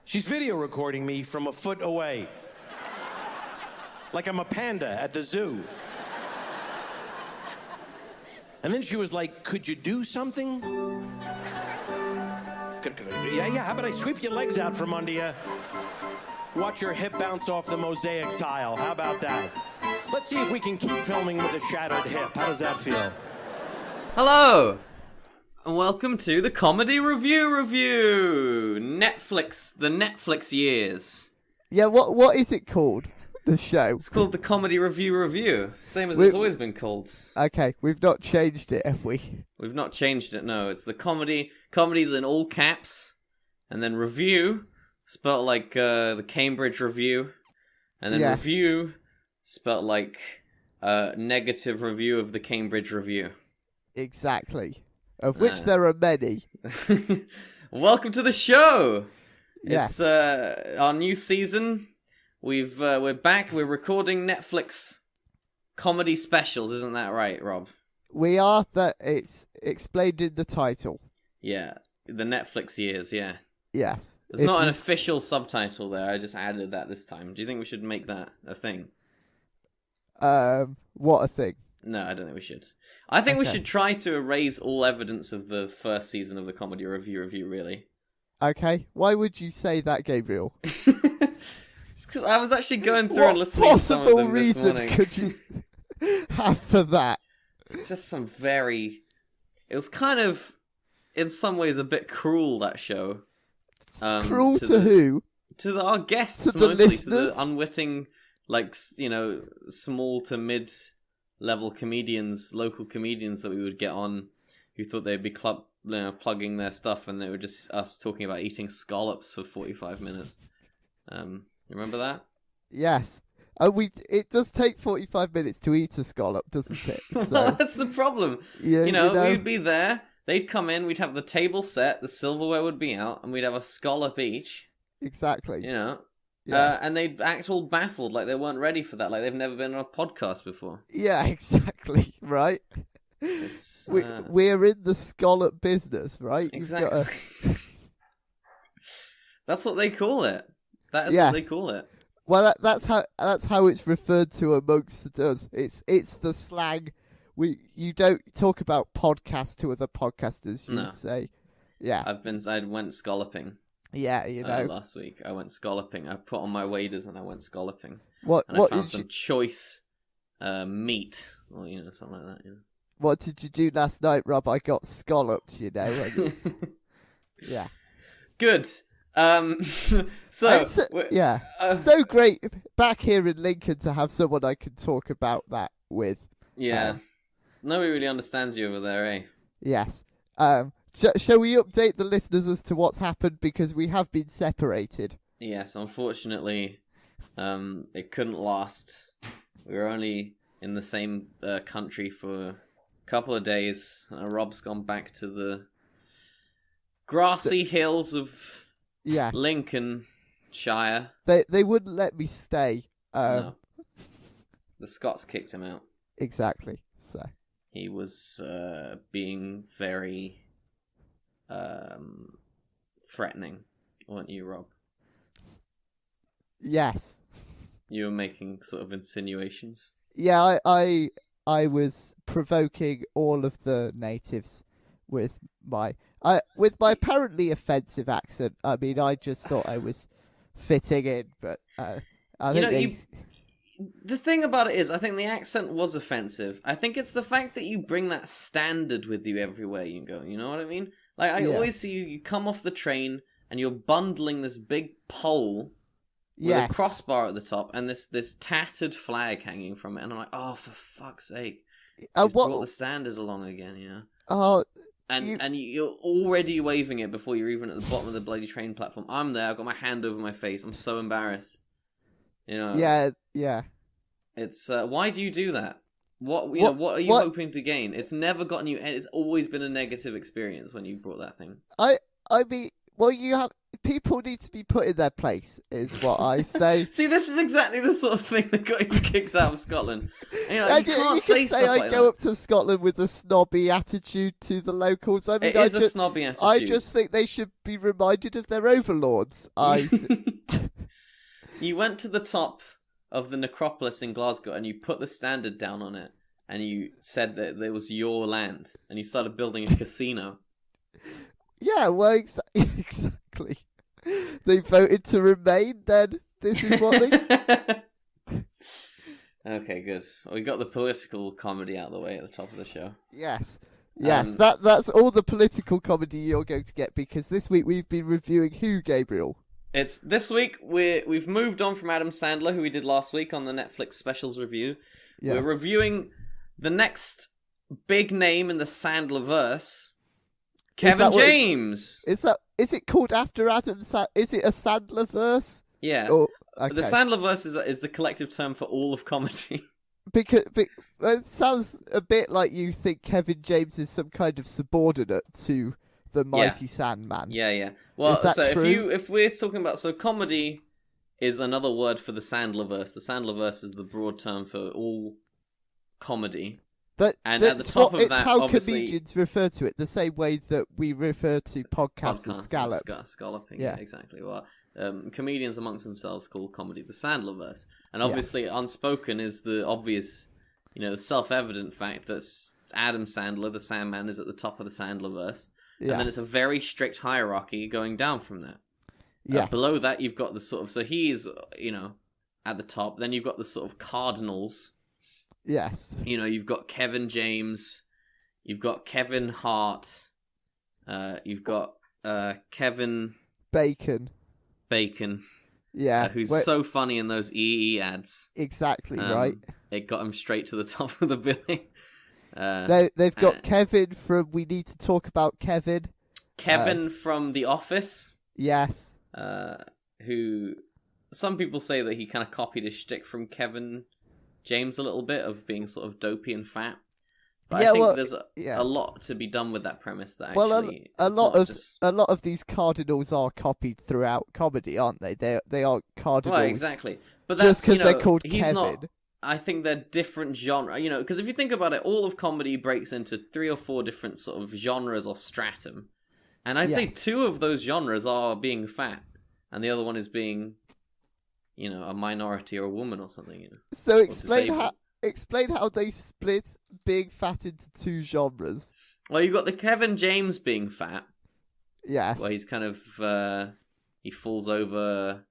She's video recording me from a foot away. Like I'm a panda at the zoo. And then she was like, could you do something? Yeah, how about I sweep your legs out from under you? Watch your hip bounce off the mosaic tile. How about that? Let's see if we can keep filming with a shattered hip. How does that feel? Hello, and welcome to the Comedy Revue. Netflix, the Netflix years. Yeah, what is it called? The show? It's called the Comedy Revue. Same as it's always been called. Okay, we've not changed it, have we? We've not changed it, no. It's the comedy. Comedy's in all caps. And then review, spelled like the Cambridge Review. And then review, spelled like negative review of the Cambridge Review. Exactly. Of which there are many. Welcome to the show! Yeah. It's our new season. We're back. We're recording Netflix comedy specials, isn't that right, Rob? We are. That it's explained in the title. Yeah, the Netflix years. Yeah. Yes. There's not an official subtitle there. I just added that this time. Do you think we should make that a thing? What a thing. No, I don't think we should. I think we should try to erase all evidence of the first season of the Comedy Revue, really. Okay. Why would you say that, Gabriel? Because I was actually going through and listening to some of them this morning. What possible reason could you have for that? It's just some very... It was kind of, in some ways, a bit cruel, that show. Cruel to who? To our guests, to the mostly. Listeners? To the unwitting, small to mid-level comedians, local comedians that we would get on who thought they'd be plugging their stuff, and they were just us talking about eating scallops for 45 minutes. Remember that? Yes. It does take 45 minutes to eat a scallop, doesn't it? So, that's the problem. Yeah, we'd be there, they'd come in, we'd have the table set, the silverware would be out, and we'd have a scallop each. Exactly. Yeah. And they'd act all baffled, like they weren't ready for that, like they've never been on a podcast before. Yeah, exactly, right? We're in the scallop business, right? Exactly. That's what they call it. That is what they call it. Well, that's how it's referred to amongst us. It's the slang. You don't talk about podcasts to other podcasters. You say, yeah. I went scalloping. Yeah, last week I went scalloping. I put on my waders and I went scalloping. What I found some choice meat, or something like that. What did you do last night, Rob? I got scallops. Yeah. Good. So great back here in Lincoln to have someone I can talk about that with. Yeah. Nobody really understands you over there, eh? Yes. Shall we update the listeners as to what's happened, because we have been separated? Yes, unfortunately, it couldn't last. We were only in the same country for a couple of days. Rob's gone back to the grassy hills of Lincolnshire. They wouldn't let me stay. No. The Scots kicked him out. Exactly. So he was being very threatening, weren't you, Rob? Yes. You were making sort of insinuations. Yeah, I was provoking all of the natives with my apparently offensive accent. I mean, I just thought I was fitting in, but I think the thing about it is, I think the accent was offensive. I think it's the fact that you bring that standard with you everywhere you go. You know what I mean? Like, I always see you come off the train and you're bundling this big pole with a crossbar at the top and this tattered flag hanging from it. And I'm like, oh, for fuck's sake. He's brought the standard along again, And you're already waving it before you're even at the bottom of the bloody train platform. I'm there, I've got my hand over my face. I'm so embarrassed. Yeah. It's, why do you do that? What are you hoping to gain? It's never gotten you, it's always been a negative experience when you brought that thing. I mean, well, people need to be put in their place, is what I say. See, this is exactly the sort of thing that got you kicked out of Scotland. And, you can't say stuff I like go that. up to Scotland with a snobby attitude to the locals. I mean, It is a snobby attitude. I just think they should be reminded of their overlords. You went to the top of the necropolis in Glasgow and you put the standard down on it and you said that it was your land and you started building a casino. Yeah, well, exactly. They voted to remain, then this is what they... Okay, good. Well, we got the political comedy out of the way at the top of the show. Yes. That's all the political comedy you're going to get, because this week we've been reviewing who, Gabriel? It's this week we've moved on from Adam Sandler, who we did last week on the Netflix specials review. Yes. We're reviewing the next big name in the Sandlerverse, Kevin James. Is it called after Adam Sandler? Is it a Sandlerverse? Yeah. Okay. The Sandlerverse is the collective term for all of comedy. Because it sounds a bit like you think Kevin James is some kind of subordinate to the mighty Sandman. Yeah. Well, is that so true? if we're talking about comedy is another word for the Sandlerverse. The Sandlerverse is the broad term for all comedy. And at the top of that, it's how obviously, comedians refer to it, the same way that we refer to podcasts as scallops. Scalloping, yeah, exactly. Well, comedians amongst themselves call comedy the Sandlerverse. And obviously, unspoken is the obvious, the self-evident fact that Adam Sandler, the Sandman, is at the top of the Sandlerverse. And then it's a very strict hierarchy going down from that. Yes. Below that, you've got the sort of... So he's, at the top. Then you've got the sort of cardinals. Yes. You've got Kevin James. You've got Kevin Hart. You've got Kevin... Bacon. Yeah. Who's so funny in those EE ads. Exactly, right. It got him straight to the top of the billing. They've got Kevin from We Need to Talk About Kevin. Kevin from The Office. Yes. Who some people say that he kind of copied his shtick from Kevin James a little bit of being sort of dopey and fat. But I think there's a lot to be done with that premise. That actually, a lot of these cardinals are copied throughout comedy, aren't they? They are cardinals. Well, exactly. But that's just because they're called Kevin. Not, I think they're different genre, because if you think about it, all of comedy breaks into 3 or 4 different sort of genres or stratum. And I'd say 2 of those genres are being fat, and the other one is being, a minority or a woman or something. So explain how they split being fat into 2 genres. Well, you've got the Kevin James being fat. Yes. Where he's kind of, he falls over...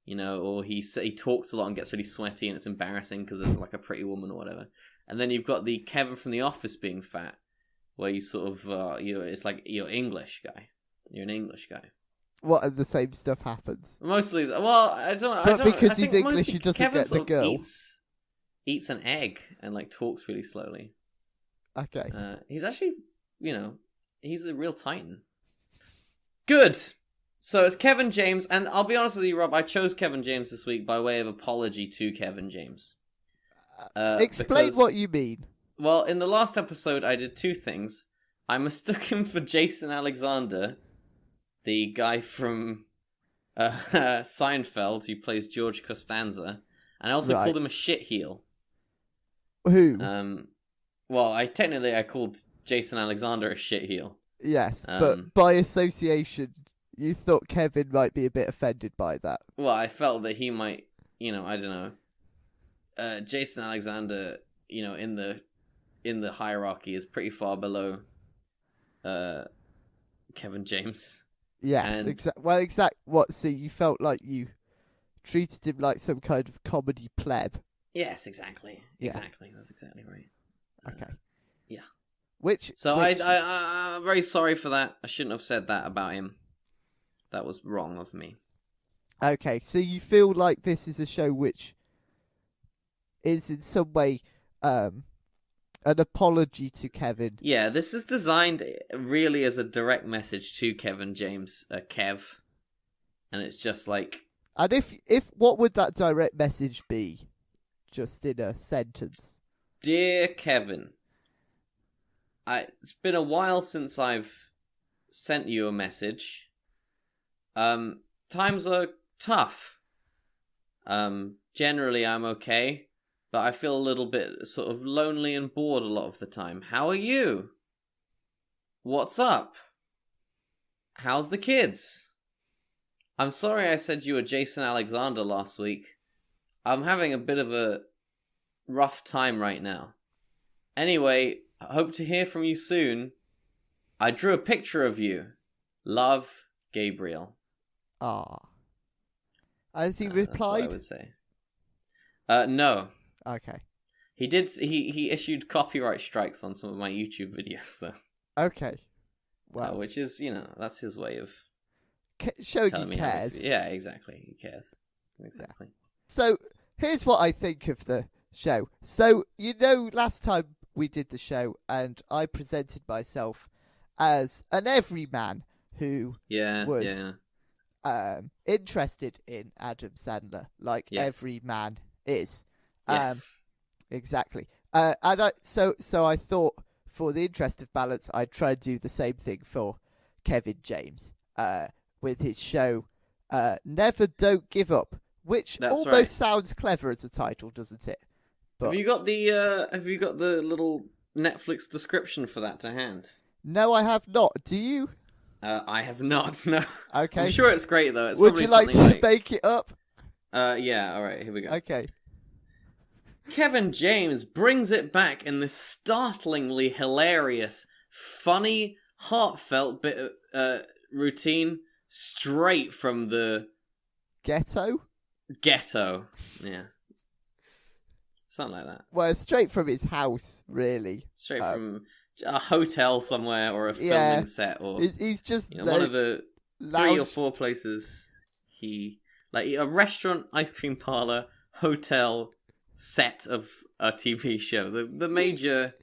or he talks a lot and gets really sweaty and it's embarrassing because there's like a pretty woman or whatever. And then you've got the Kevin from The Office being fat, where you sort of, it's like you're English guy. You're an English guy. What, and the same stuff happens? Mostly, well, I don't know. But because he's English, he doesn't Kevin get the girl. Eats an egg and like talks really slowly. Okay. He's actually, he's a real titan. Good. So it's Kevin James, and I'll be honest with you, Rob, I chose Kevin James this week by way of apology to Kevin James. Explain what you mean. Well, in the last episode, I did 2 things. I mistook him for Jason Alexander, the guy from Seinfeld who plays George Costanza, and I also called him a shitheel. Who? Well, I called Jason Alexander a shitheel. Yes, but by association... You thought Kevin might be a bit offended by that. Well, I felt that he might, I don't know. Jason Alexander, in the hierarchy is pretty far below Kevin James. Yes, so you felt like you treated him like some kind of comedy pleb. Yes, exactly. Yeah. Exactly. That's exactly right. Okay. Yeah. So I'm very sorry for that. I shouldn't have said that about him. That was wrong of me. Okay, so you feel like this is a show which is in some way an apology to Kevin. Yeah, this is designed really as a direct message to Kevin James, Kev. And it's just like... And if what would that direct message be? Just in a sentence. Dear Kevin, it's been a while since I've sent you a message. Times are tough. Generally I'm okay, but I feel a little bit sort of lonely and bored a lot of the time. How are you? What's up? How's the kids? I'm sorry I said you were Jason Alexander last week. I'm having a bit of a rough time right now. Anyway, I hope to hear from you soon. I drew a picture of you. Love, Gabriel. Ah. Has he replied? That's what I would say. No. Okay. He did. He issued copyright strikes on some of my YouTube videos, though. Okay. Well, which is, that's his way of showing telling he me cares. Yeah, exactly. He cares. Exactly. So here's what I think of the show. So last time we did the show, and I presented myself as an everyman who was interested in Adam Sandler, like every man is. Yes. Exactly. And so I thought, for the interest of balance, I'd try and do the same thing for Kevin James, with his show, Never Don't Give Up, which almost sounds clever as a title, doesn't it? But Have you got the little Netflix description for that to hand? No, I have not. Do you? I have not. No. Okay. I'm sure it's great though. Would you like to make it up? Yeah. All right. Here we go. Okay. Kevin James brings it back in this startlingly hilarious, funny, heartfelt bit routine straight from the ghetto. Yeah. Something like that. Well, straight from his house, really. Straight from a hotel somewhere or a filming set, or he's just one of the 3 or 4 places a restaurant, ice cream parlor, hotel, set of a TV show. The major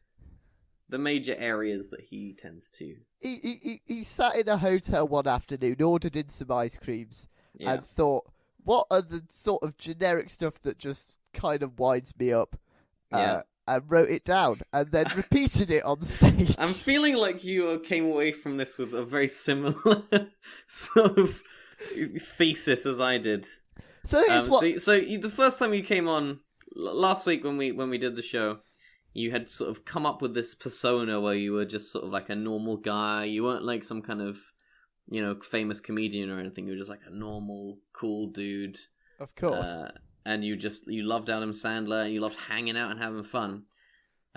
areas that he tends to. He sat in a hotel one afternoon, ordered in some ice creams, and thought, what are the sort of generic stuff that just kind of winds me up? And wrote it down, and then repeated it on stage. I'm feeling like you came away from this with a very similar sort of thesis as I did. So here's the first time you came on last week when we did the show, you had sort of come up with this persona where you were just sort of like a normal guy. You weren't like some kind of famous comedian or anything. You were just like a normal, cool dude. Of course. And you loved Adam Sandler, and you loved hanging out and having fun.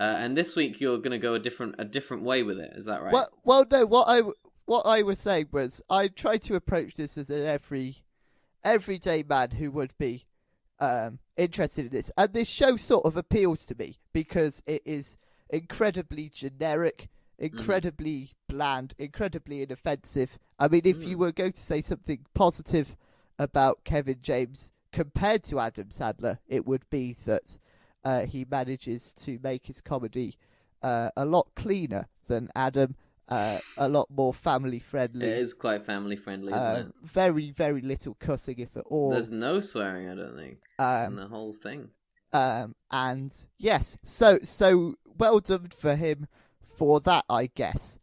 And this week you're going to go a different way with it. Is that right? Well, no. What I was saying was I try to approach this as an everyday man who would be interested in this, and this show sort of appeals to me because it is incredibly generic, incredibly bland, incredibly inoffensive. I mean, if you were going to say something positive about Kevin James compared to Adam Sandler, it would be that he manages to make his comedy a lot cleaner than Adam, a lot more family friendly. It is quite family friendly, isn't it? Very, very little cussing, if at all. There's no swearing, I don't think, in the whole thing. And yes, so well done for him for that, I guess.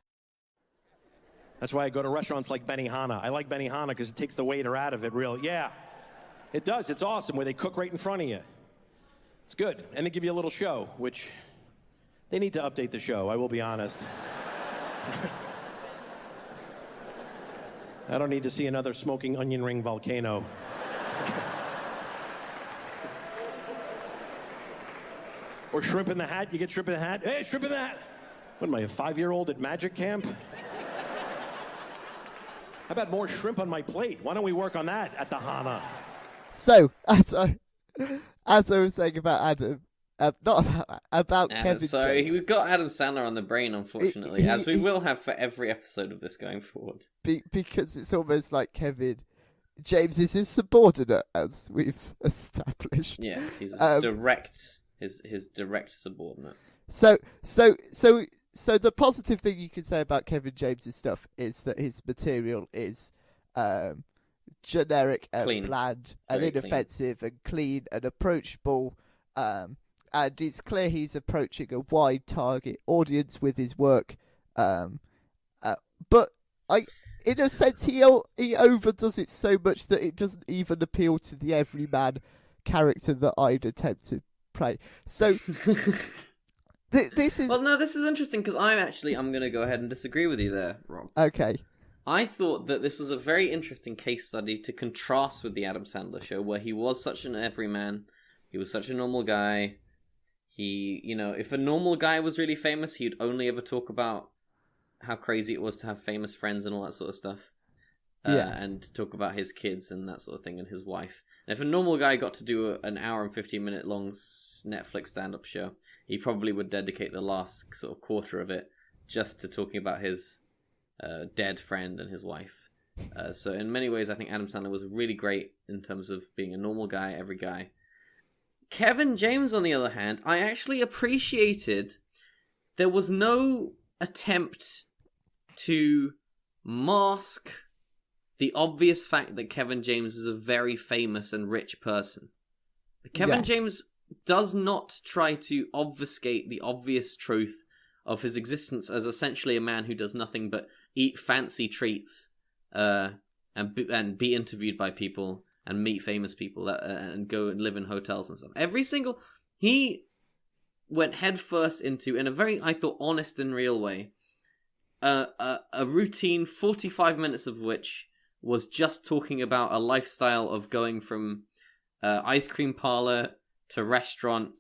That's why I go to restaurants like Benihana. I like Benihana because it takes the waiter out of it, Yeah. It does. It's awesome where they cook right in front of you. It's good. And they give you a little show, which they need to update the show, I will be honest. I don't need to see another smoking onion ring volcano. Or shrimp in the hat. You get shrimp in the hat. Hey, shrimp in the hat. What am I, a 5-year-old at magic camp? How about more shrimp on my plate? Why don't we work on that at the Hana? So, as I was saying about Adam, not about Kevin James. We've got Adam Sandler on the brain, unfortunately, as we will have for every episode of this going forward. Because it's almost like Kevin James is his subordinate, as we've established. Yes, he's his direct subordinate. So the positive thing you can say about Kevin James's stuff is that his material is generic and clean. Bland and Very inoffensive and clean and approachable, and it's clear he's approaching a wide target audience with his work, but in a sense, he overdoes it so much that it doesn't even appeal to the everyman character that I'd attempt to play. So this is... Well, no, this is interesting because I'm going to go ahead and disagree with you there, Rob. Okay. I thought that this was a very interesting case study to contrast with the Adam Sandler show, where he was such an everyman, he was such a normal guy. He, if a normal guy was really famous, he'd only ever talk about how crazy it was to have famous friends and all that sort of stuff. Yes. And talk about his kids and that sort of thing and his wife. And if a normal guy got to do an hour and 15-minute long Netflix stand-up show, he probably would dedicate the last sort of quarter of it just to talking about his dead friend and his wife. So in many ways, I think Adam Sandler was really great in terms of being a normal guy, every guy. Kevin James, on the other hand, I actually appreciated there was no attempt to mask the obvious fact that Kevin James is a very famous and rich person. Kevin James does not try to obfuscate the obvious truth of his existence as essentially a man who does nothing but eat fancy treats and be interviewed by people and meet famous people and go and live in hotels and stuff. He went headfirst into, in a very, I thought, honest and real way, a routine, 45 minutes of which was just talking about a lifestyle of going from ice cream parlor to restaurant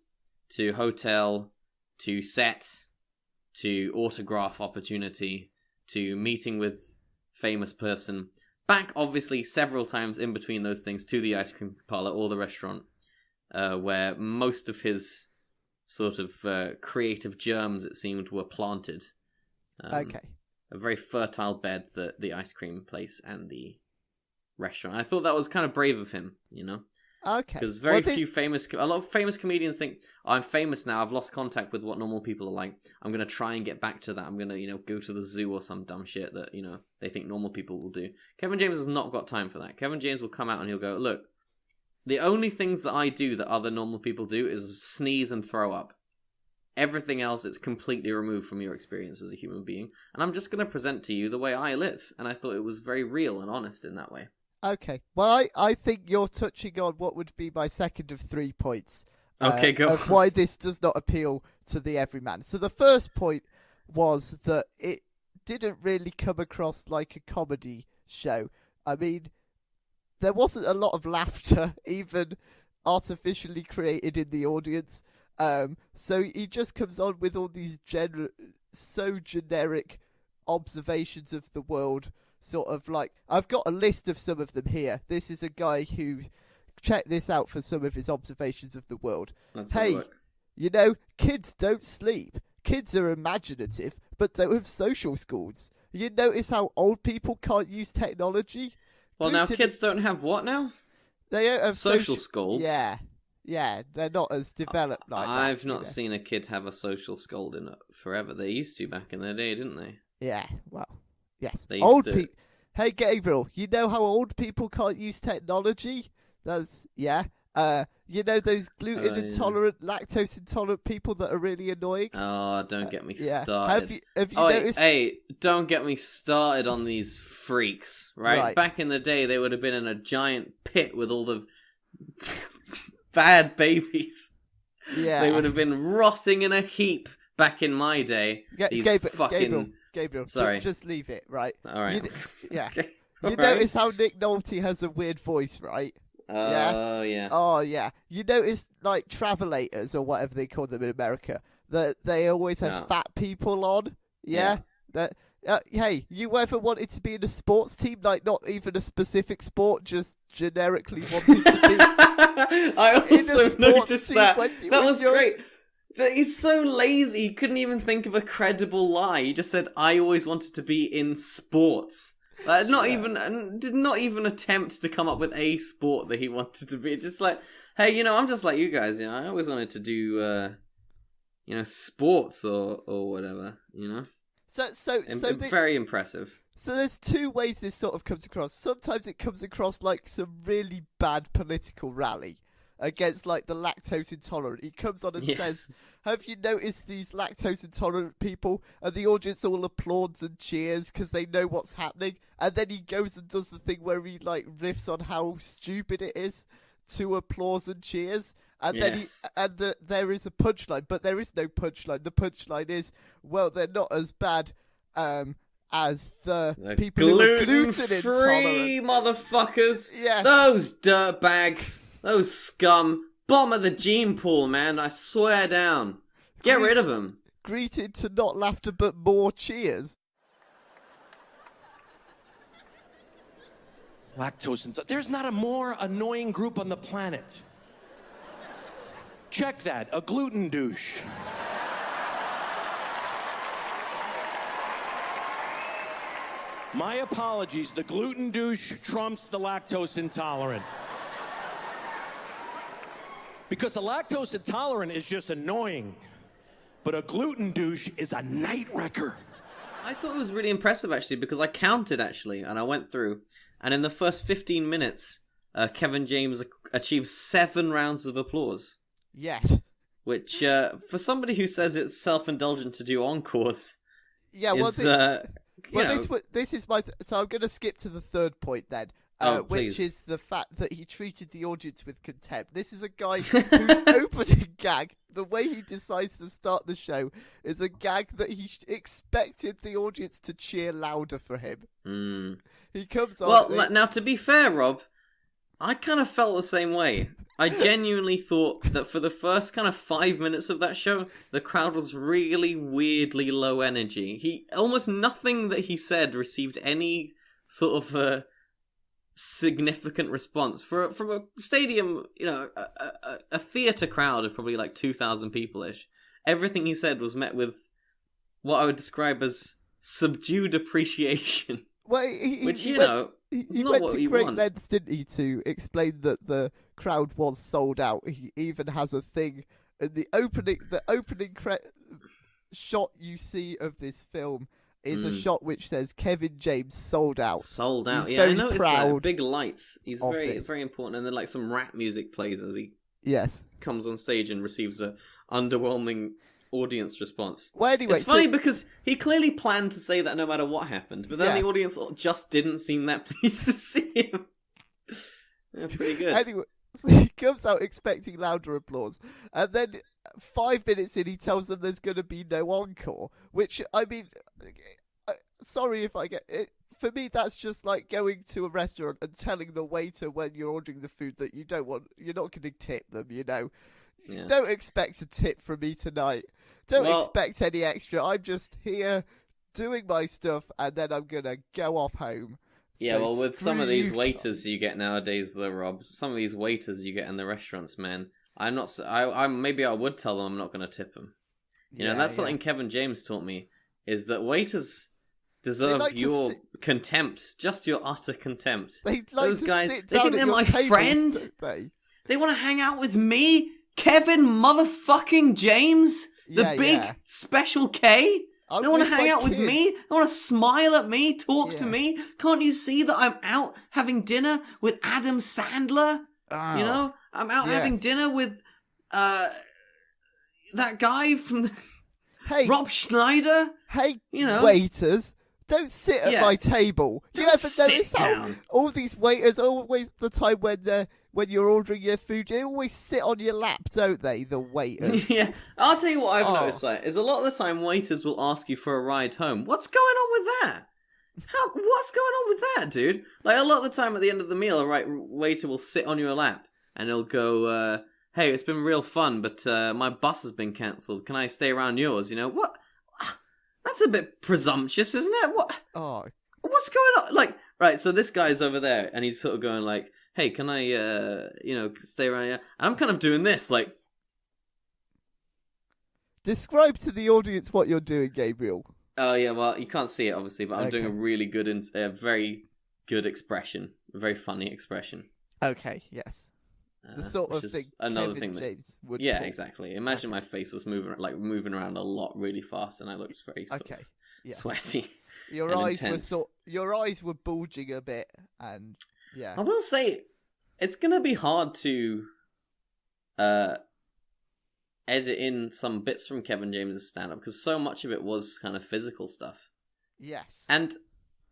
to hotel to set to autograph opportunity to meeting with famous person. Back, obviously, several times in between those things to the ice cream parlor or the restaurant, where most of his sort of creative germs, it seemed, were planted. Okay. A very fertile bed, the ice cream place and the restaurant. I thought that was kind of brave of him, Okay. Because a lot of famous comedians think, I'm famous now, I've lost contact with what normal people are like. I'm going to try and get back to that. I'm going to, go to the zoo or some dumb shit that, they think normal people will do. Kevin James has not got time for that. Kevin James will come out and he'll go, look, the only things that I do that other normal people do is sneeze and throw up. Everything else, it's completely removed from your experience as a human being. And I'm just going to present to you the way I live. And I thought it was very real and honest in that way. Okay. Well, I think you're touching on what would be my second of 3 points. Okay, go. Of why this does not appeal to the everyman. So the first point was that it didn't really come across like a comedy show. I mean, there wasn't a lot of laughter, even artificially created in the audience. So he just comes on with all these so generic observations of the world. Sort of like, I've got a list of some of them here. This is a guy who, check this out for some of his observations of the world. Hey, kids don't sleep. Kids are imaginative, but don't have social skills. You notice how old people can't use technology? Well, now kids don't have what now? They don't have social skills. Yeah, they're not as developed like that. I've not seen a kid have a social scold in forever. They used to back in their day, didn't they? Yeah, well, yes. Old people. Hey, Gabriel, you know how old people can't use technology? Those gluten intolerant, lactose intolerant people that are really annoying? Oh, don't get me started. Have you noticed? Hey, don't get me started on these freaks, right? Back in the day, they would have been in a giant pit with all the bad babies. Yeah. They would have been rotting in a heap back in my day. Gabriel, sorry. Just leave it, right? All right. Okay. You notice how Nick Nolte has a weird voice, right? Oh, yeah. Oh, yeah. You notice, like, travelators, or whatever they call them in America, that they always have fat people on? Yeah? Hey, you ever wanted to be in a sports team? Like, not even a specific sport, just generically wanted to be I also noticed that. That was great. He's so lazy, he couldn't even think of a credible lie. He just said, I always wanted to be in sports. Did not even attempt to come up with a sport that he wanted to be. Just like, hey, I'm just like you guys, I always wanted to do, sports or whatever, So very impressive. So there's two ways this sort of comes across. Sometimes it comes across like some really bad political rally. against like the lactose intolerant. He comes on and says, "Have you noticed these lactose intolerant people?" And the audience all applauds and cheers because they know what's happening. And then he goes and does the thing where he like riffs on how stupid it is to applause and cheers. And then there is a punchline, but there is no punchline. The punchline is, well, they're not as bad as the people who are gluten free motherfuckers. Yeah. Those dirtbags. Those scum. Bottom of the gene pool, man. I swear down. Get rid of them. Greeted to not laughter but more cheers. Lactose intolerant. There's not a more annoying group on the planet. Check that. A gluten douche. My apologies. The gluten douche trumps the lactose intolerant. Because the lactose intolerant is just annoying, but a gluten douche is a night wrecker. I thought it was really impressive, actually, because I counted, actually, and I went through, and in the first 15 minutes, Kevin James achieved 7 rounds of applause. Yes. Which, for somebody who says it's self-indulgent to do encores, this is my... so I'm going to skip to the third point then. Which is the fact that he treated the audience with contempt. This is a guy whose opening gag, the way he decides to start the show, is a gag that he expected the audience to cheer louder for him. He comes on... Well, now, to be fair, Rob, I kind of felt the same way. I genuinely thought that for the first kind of 5 minutes of that show, the crowd was really weirdly low energy. Almost nothing that he said received any sort of... significant response from a stadium, a theatre crowd of probably like 2,000 people-ish. Everything he said was met with what I would describe as subdued appreciation. Well, he went to great lengths, didn't he, to explain that the crowd was sold out. He even has a thing in the opening shot you see of this film is a shot which says Kevin James sold out. Sold out. He's I noticed that. Big lights. He's very important. And then like some rap music plays as he comes on stage and receives a underwhelming audience response. Well, anyway, it's funny because he clearly planned to say that no matter what happened, but then the audience just didn't seem that pleased to see him. Yeah, pretty good. Anyway, so he comes out expecting louder applause, and then 5 minutes in, he tells them there's going to be no encore, which, I mean, sorry if I get it. For me, that's just like going to a restaurant and telling the waiter when you're ordering the food that you don't want, you're not going to tip them, Yeah. Don't expect a tip from me tonight. Don't expect any extra. I'm just here doing my stuff, and then I'm going to go off home. Yeah, well, with some of these waiters you get nowadays, though, Rob, some of these waiters you get in the restaurants, man, maybe I would tell them I'm not going to tip them. That's something Kevin James taught me, is that waiters deserve your contempt, just your utter contempt. Those guys, they think they're my friend. They want to hang out with me, Kevin motherfucking James, the big special K. They want to hang out with me. They want to smile at me, talk to me. Can't you see that I'm out having dinner with Adam Sandler? I'm out having dinner with that guy from Rob Schneider. Hey, waiters, don't sit at my table. Do you ever notice how all these waiters, always the time when you're ordering your food, they always sit on your lap, don't they, the waiters? Yeah, I'll tell you what I've noticed, is a lot of the time waiters will ask you for a ride home. What's going on with that? What's going on with that, dude? Like, a lot of the time at the end of the meal, a waiter will sit on your lap and he'll go, hey, it's been real fun, but my bus has been cancelled. Can I stay around yours? What? That's a bit presumptuous, isn't it? What? Oh. What's going on? So this guy's over there and he's sort of going like, hey, can I, stay around here? And I'm kind of doing this, like... Describe to the audience what you're doing, Gabriel. Oh, yeah, well, you can't see it, obviously, but I'm doing a really good, very good expression. A very funny expression. Okay, yes. The sort of thing another Kevin thing James would Yeah, pull. Exactly. Imagine my face was moving around a lot really fast, and I looked very sweaty. Your eyes were bulging a bit, and... Yeah. I will say, it's going to be hard to edit in some bits from Kevin James' stand-up, because so much of it was kind of physical stuff. Yes. And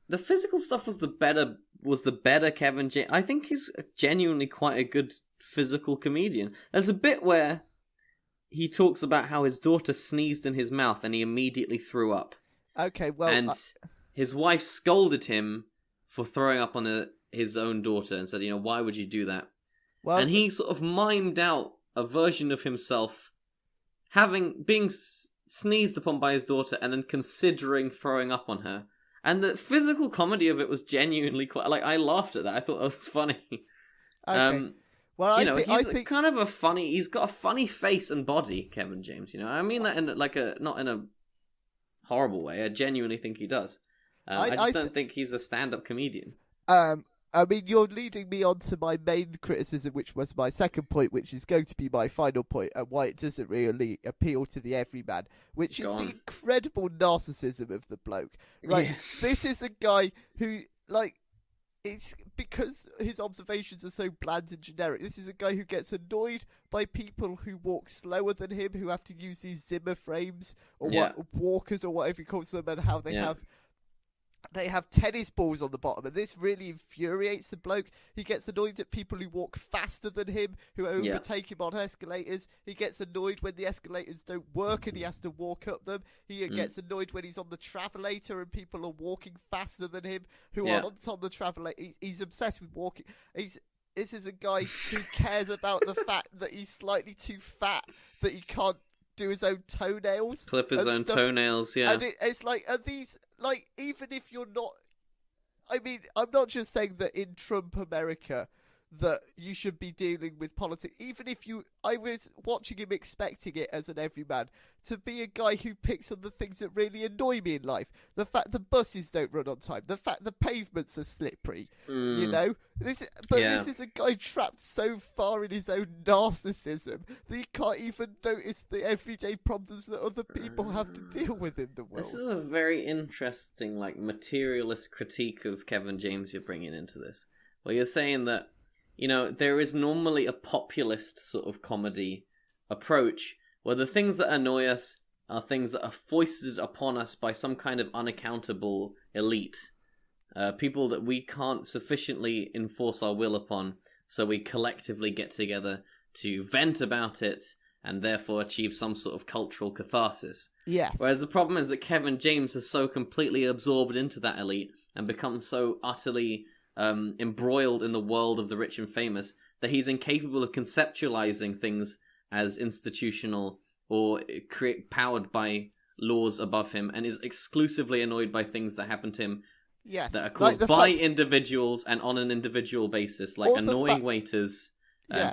the physical stuff was the better Kevin James. I think he's genuinely quite a good physical comedian. There's a bit where he talks about how his daughter sneezed in his mouth and he immediately threw up. Okay, well... And his wife scolded him for throwing up on his own daughter and said, why would you do that? Well, and he sort of mimed out a version of himself being sneezed upon by his daughter and then considering throwing up on her. And the physical comedy of it was genuinely quite... I laughed at that. I thought that was funny. Okay. Well, he's I think... kind of a funny... He's got a funny face and body, Kevin James, I mean that in not in a horrible way. I genuinely think he does. I just don't think he's a stand-up comedian. I mean, you're leading me on to my main criticism, which was my second point, which is going to be my final point, and why it doesn't really appeal to the everyman, which is the incredible narcissism of the bloke. Yes. This is a guy who, it's because his observations are so bland and generic. This is a guy who gets annoyed by people who walk slower than him, who have to use these Zimmer frames, or walkers, or whatever he calls them, and how they have tennis balls on the bottom, and this really infuriates the bloke. He gets annoyed at people who walk faster than him, who overtake him on escalators. He gets annoyed when the escalators don't work and he has to walk up them. He gets annoyed when he's on the travelator and people are walking faster than him, who aren't on the travelator. He's obsessed with walking. This is a guy who cares about the fact that he's slightly too fat, that he can't do his own toenails, clip his own toenails, and it's are these even if you're not, I mean, I'm not just saying that in Trump America that you should be dealing with politics, even if I was watching him expecting it as an everyman, to be a guy who picks on the things that really annoy me in life. The fact the buses don't run on time, the fact the pavements are slippery, This is a guy trapped so far in his own narcissism that he can't even notice the everyday problems that other people have to deal with in the world. This is a very interesting, materialist critique of Kevin James you're bringing into this. Well, you're saying that there is normally a populist sort of comedy approach where the things that annoy us are things that are foisted upon us by some kind of unaccountable elite. People that we can't sufficiently enforce our will upon, so we collectively get together to vent about it and therefore achieve some sort of cultural catharsis. Yes. Whereas the problem is that Kevin James is so completely absorbed into that elite and become so utterly embroiled in the world of the rich and famous that he's incapable of conceptualizing things as institutional or powered by laws above him, and is exclusively annoyed by things that happen to him that are caused by individuals and on an individual basis, like annoying waiters,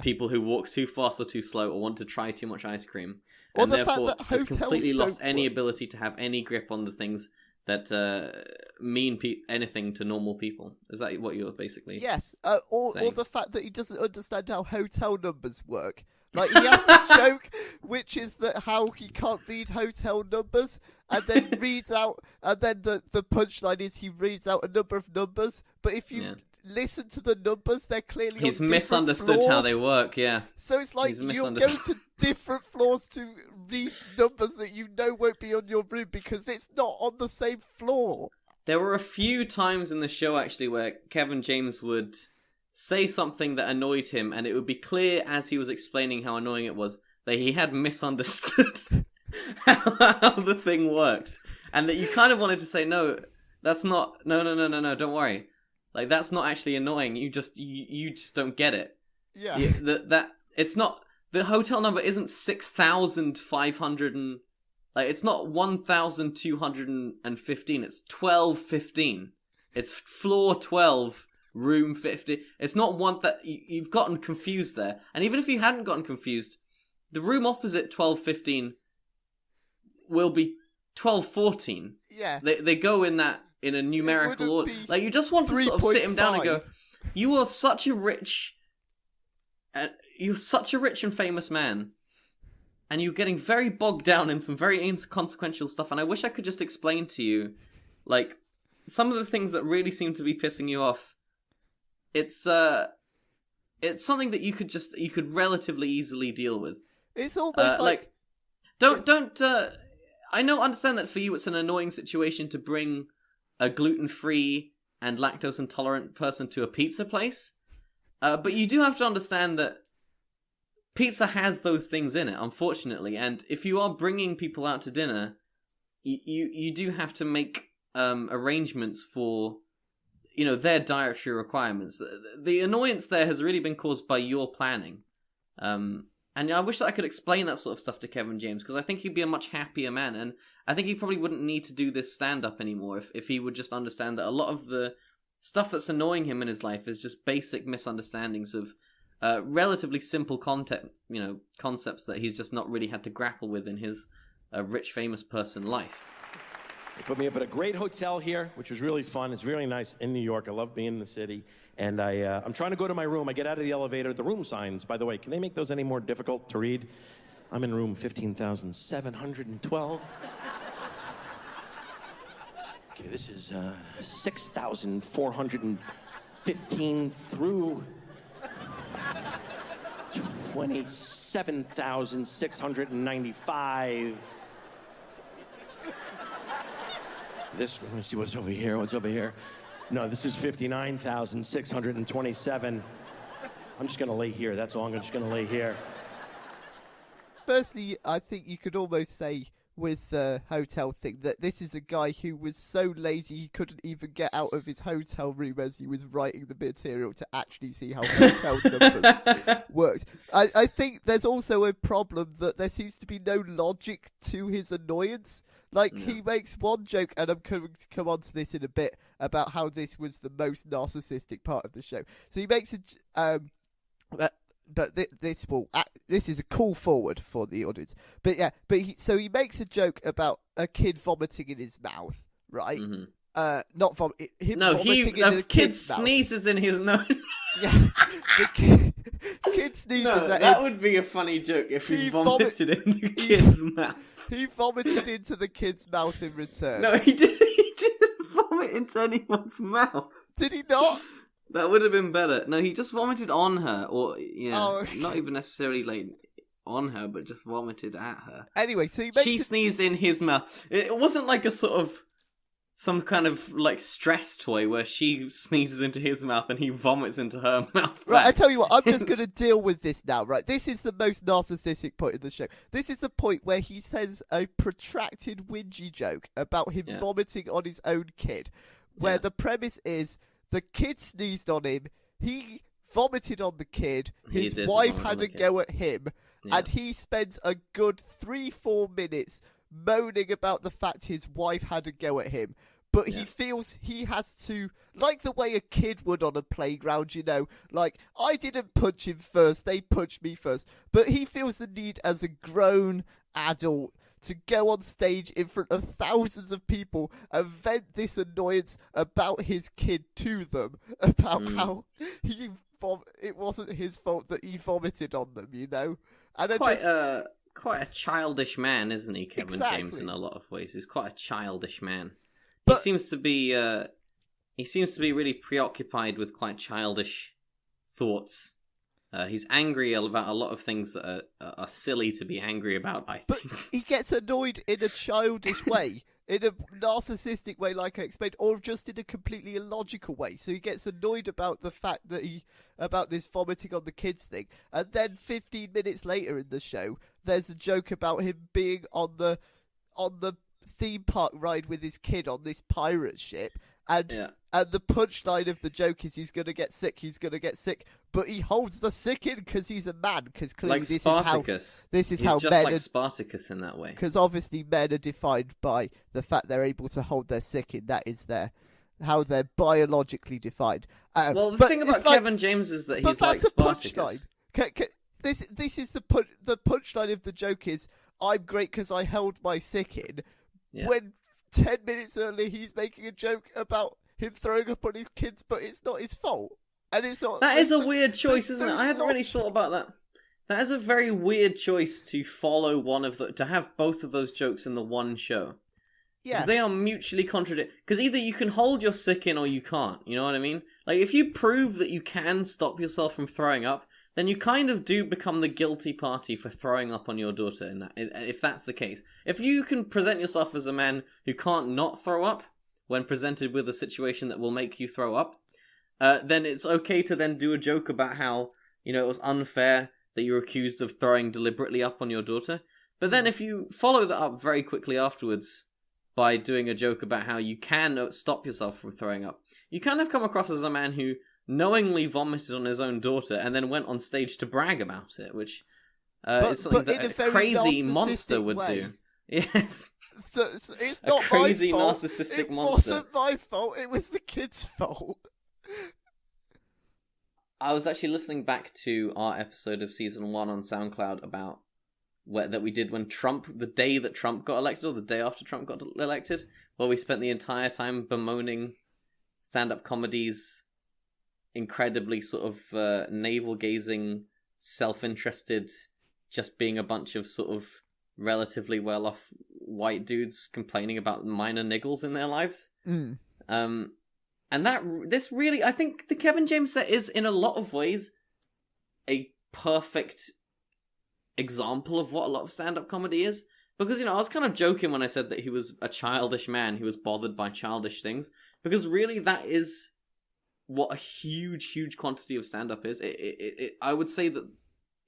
people who walk too fast or too slow or want to try too much ice cream, and therefore has completely lost any ability to have any grip on the things that mean anything to normal people. Is that what you're basically or the fact that he doesn't understand how hotel numbers work. He has a joke, which is that how he can't read hotel numbers, and then reads out, and then the punchline is he reads out a number of numbers, but if you listen to the numbers, they're clearly he's on misunderstood floors. How they work, So it's you're going to different floors to read numbers that won't be on your room because it's not on the same floor. There were a few times in the show, actually, where Kevin James would say something that annoyed him, and it would be clear as he was explaining how annoying it was that he had misunderstood how the thing worked, and that you kind of wanted to say, no, that's not, no, don't worry. That's not actually annoying. You just don't get it. Yeah. That it's not, the hotel number isn't 6,500 and, it's not 1,215. It's 1215. It's floor 12, room 50. It's not one that you've gotten confused there. And even if you hadn't gotten confused, the room opposite 1215 will be 1214. Yeah. They go in a numerical order. You just want to sort of sit him down and go, you're such a rich and famous man, and you're getting very bogged down in some very inconsequential stuff, and I wish I could just explain to you, some of the things that really seem to be pissing you off. It's it's something that you could relatively easily deal with. It's almost like understand that for you it's an annoying situation to bring a gluten-free and lactose intolerant person to a pizza place, but you do have to understand that pizza has those things in it, unfortunately, and if you are bringing people out to dinner, you do have to make arrangements for, you know, their dietary requirements. The annoyance there has really been caused by your planning. And I wish that I could explain that sort of stuff to Kevin James, because I think he'd be a much happier man, and I think he probably wouldn't need to do this stand-up anymore if he would just understand that a lot of the stuff that's annoying him in his life is just basic misunderstandings of relatively simple concepts that he's just not really had to grapple with in his rich, famous person life. They put me up at a great hotel here, which was really fun. It's really nice in New York. I love being in the city. And I'm trying to go to my room. I get out of the elevator. The room signs, by the way, can they make those any more difficult to read? I'm in room 15,712. Okay, this is 6,415 through 27,695. Let me see what's over here. What's over here? No, this is 59,627. I'm just going to lay here. That's all. I'm just going to lay here. Firstly, I think you could almost say with the hotel thing that this is a guy who was so lazy he couldn't even get out of his hotel room as he was writing the material to actually see how hotel numbers worked. I think there's also a problem that there seems to be no logic to his annoyance. Like, he makes one joke, and I'm going to come on to this in a bit, about how this was the most narcissistic part of the show. So he makes this is a call forward for the audience. But he makes a joke about a kid vomiting in his mouth, right? Mm-hmm. Not vomiting in the kid sneezes in his nose. Yeah, the kid sneezes at him. That would be a funny joke if he vomited in the kid's mouth. He vomited into the kid's mouth in return. No, he didn't vomit into anyone's mouth. Did he not? That would have been better. No, he just vomited on her, or okay. Not even necessarily like on her, but just vomited at her. Anyway, so she sneezed in his mouth. It wasn't like some kind of like stress toy where she sneezes into his mouth and he vomits into her mouth. Right, I tell you what, I'm just going to deal with this now, right? This is the most narcissistic point in the show. This is the point where he says a protracted whingy joke about him vomiting on his own kid, where the premise is the kid sneezed on him, he vomited on the kid, his wife had a go at him, and he spends a good 3-4 minutes moaning about the fact his wife had a go at him, but he feels he has to, like the way a kid would on a playground, you know, like, I didn't punch him first, they punched me first, but he feels the need as a grown adult to go on stage in front of thousands of people and vent this annoyance about his kid to them, about how it wasn't his fault that he vomited on them, you know? And quite a childish man, isn't he, Kevin James? In a lot of ways, he's quite a childish man. He seems to be really preoccupied with quite childish thoughts. He's angry about a lot of things that are silly to be angry about, I think. But he gets annoyed in a childish way, in a narcissistic way, like I explained, or just in a completely illogical way. So he gets annoyed about the fact that about this vomiting on the kids thing, and then 15 minutes later in the show, there's a joke about him being on the theme park ride with his kid on this pirate ship, and the punchline of the joke is he's gonna get sick, but he holds the sick in because he's a man, because clearly like this Spartacus. is he's how just men like are, Spartacus in that way. because obviously men are defined by the fact they're able to hold their sick in. That is how they're biologically defined. Well, the thing about Kevin James is that he's like Spartacus. This is the punchline of the joke is, I'm great because I held my sick in, when 10 minutes earlier he's making a joke about him throwing up on his kids, but it's not his fault. And it's not. That is a weird choice, isn't it? I hadn't really thought about that. That is a very weird choice to follow to have both of those jokes in the one show. Yeah. Because they are mutually contradictory. Because either you can hold your sick in or you can't. You know what I mean? Like, if you prove that you can stop yourself from throwing up, then you kind of do become the guilty party for throwing up on your daughter, if that's the case. If you can present yourself as a man who can't not throw up when presented with a situation that will make you throw up, then it's okay to then do a joke about how, it was unfair that you were accused of throwing deliberately up on your daughter. But then if you follow that up very quickly afterwards by doing a joke about how you can stop yourself from throwing up, you kind of come across as a man who knowingly vomited on his own daughter and then went on stage to brag about it, which is something that a crazy monster would do. Yes. So it's not a crazy my fault. Narcissistic monster. It wasn't my fault, it was the kid's fault. I was actually listening back to our episode of season 1 on SoundCloud about that we did when the day that Trump got elected, or the day after Trump got elected, where we spent the entire time bemoaning stand-up comedy's incredibly sort of navel-gazing, self-interested, just being a bunch of sort of relatively well-off white dudes complaining about minor niggles in their lives. And this really, I think the Kevin James set is, in a lot of ways, a perfect example of what a lot of stand-up comedy is. Because, I was kind of joking when I said that he was a childish man who was bothered by childish things. Because really, that is what a huge, huge quantity of stand-up is. I would say that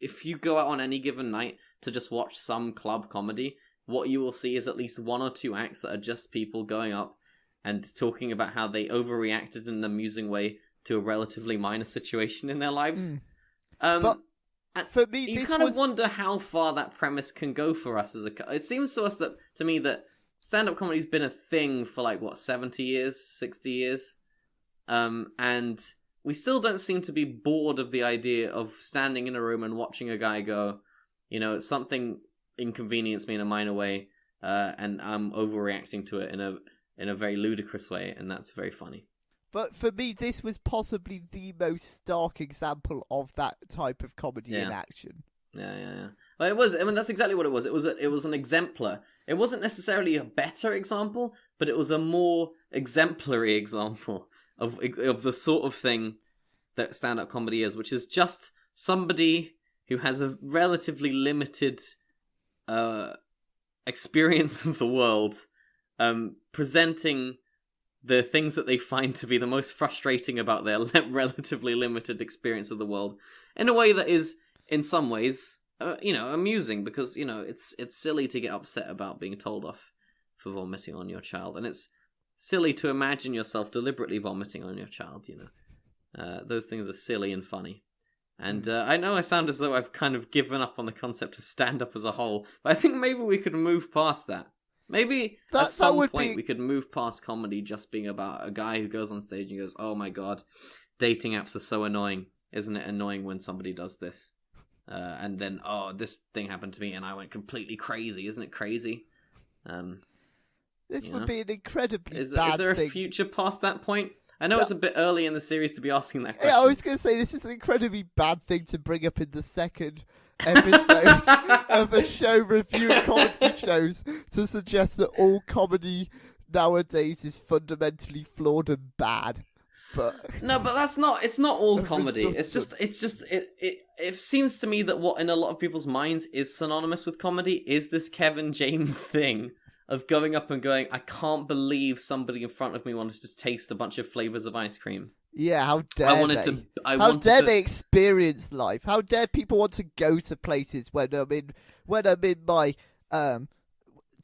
if you go out on any given night to just watch some club comedy, what you will see is at least 1 or 2 acts that are just people going up and talking about how they overreacted in an amusing way to a relatively minor situation in their lives. But for me, you kind of wonder how far that premise can go for us as a... It seems to me that stand-up comedy's been a thing for 70 years, 60 years. And we still don't seem to be bored of the idea of standing in a room and watching a guy go, something inconvenienced me in a minor way, and I'm overreacting to it in a very ludicrous way, and that's very funny. But for me, this was possibly the most stark example of that type of comedy in action. Yeah. Well, it was. I mean, that's exactly what it was. It was an exemplar. It wasn't necessarily a better example, but it was a more exemplary example of the sort of thing that stand-up comedy is, which is just somebody who has a relatively limited experience of the world, presenting the things that they find to be the most frustrating about their relatively limited experience of the world in a way that is, in some ways, amusing, because, it's silly to get upset about being told off for vomiting on your child, and it's silly to imagine yourself deliberately vomiting on your child, Those things are silly and funny. And I know I sound as though I've kind of given up on the concept of stand-up as a whole, but I think maybe we could move past that. Maybe at some point we could move past comedy just being about a guy who goes on stage and goes, "Oh my god, dating apps are so annoying. Isn't it annoying when somebody does this?" And then, "Oh, this thing happened to me and I went completely crazy. Isn't it crazy?" This would be an incredibly bad thing. Is there a future past that point? I know it's a bit early in the series to be asking that question. Yeah, I was going to say, this is an incredibly bad thing to bring up in the second episode of a show reviewing comedy shows, to suggest that all comedy nowadays is fundamentally flawed and bad. But no, but it's not all comedy. It seems to me that what in a lot of people's minds is synonymous with comedy is this Kevin James thing of going up and going, "I can't believe somebody in front of me wanted to taste a bunch of flavors of ice cream." Yeah, how dare they? How dare they experience life? How dare people want to go to places when I'm in my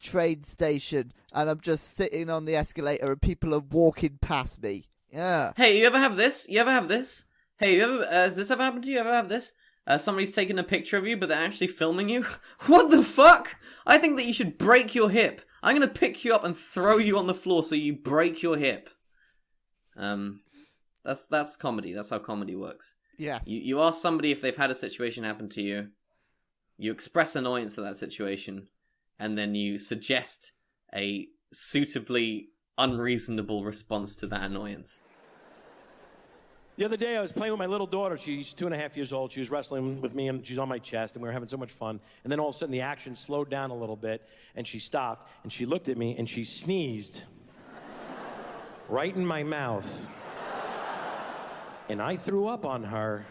train station and I'm just sitting on the escalator and people are walking past me? Yeah. Hey, you ever have this? Hey, has this ever happened to you? You ever have this? Somebody's taking a picture of you, but they're actually filming you? What the fuck? I think that you should break your hip. I'm going to pick you up and throw you on the floor so you break your hip. That's comedy. That's how comedy works. Yes. You ask somebody if they've had a situation happen to you. You express annoyance at that situation, and then you suggest a suitably unreasonable response to that annoyance. The other day, I was playing with my little daughter. She's 2.5 years old. She was wrestling with me, and she's on my chest, and we were having so much fun. And then all of a sudden, the action slowed down a little bit, and she stopped, and she looked at me, and she sneezed right in my mouth. and I threw up on her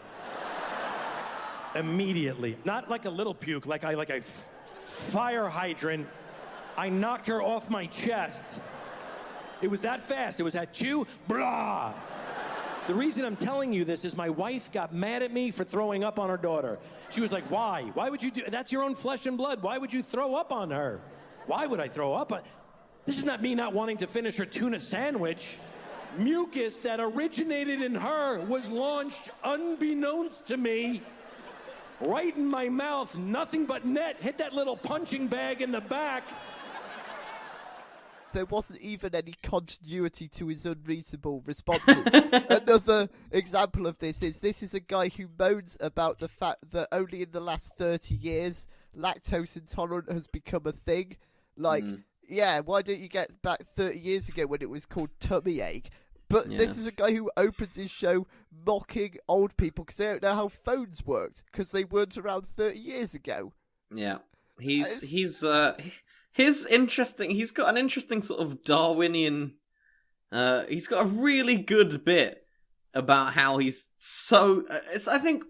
immediately. Not like a little puke, like a fire hydrant. I knocked her off my chest. It was that fast. It was that chew, blah. The reason I'm telling you this is my wife got mad at me for throwing up on her daughter. She was like, why? Why would you do, that's your own flesh and blood. Why would you throw up on her? Why would I throw up on, this is not me not wanting to finish her tuna sandwich. Mucus that originated in her was launched unbeknownst to me, right in my mouth, nothing but net, hit that little punching bag in the back. There wasn't even any continuity to his unreasonable responses. Another example of this is a guy who moans about the fact that only in the last 30 years lactose intolerant has become a thing. Like, yeah, why don't you get back 30 years ago when it was called tummy ache? But this is a guy who opens his show mocking old people because they don't know how phones worked because they weren't around 30 years ago. Yeah, he's got an interesting sort of Darwinian. He's got a really good bit about how he's so. The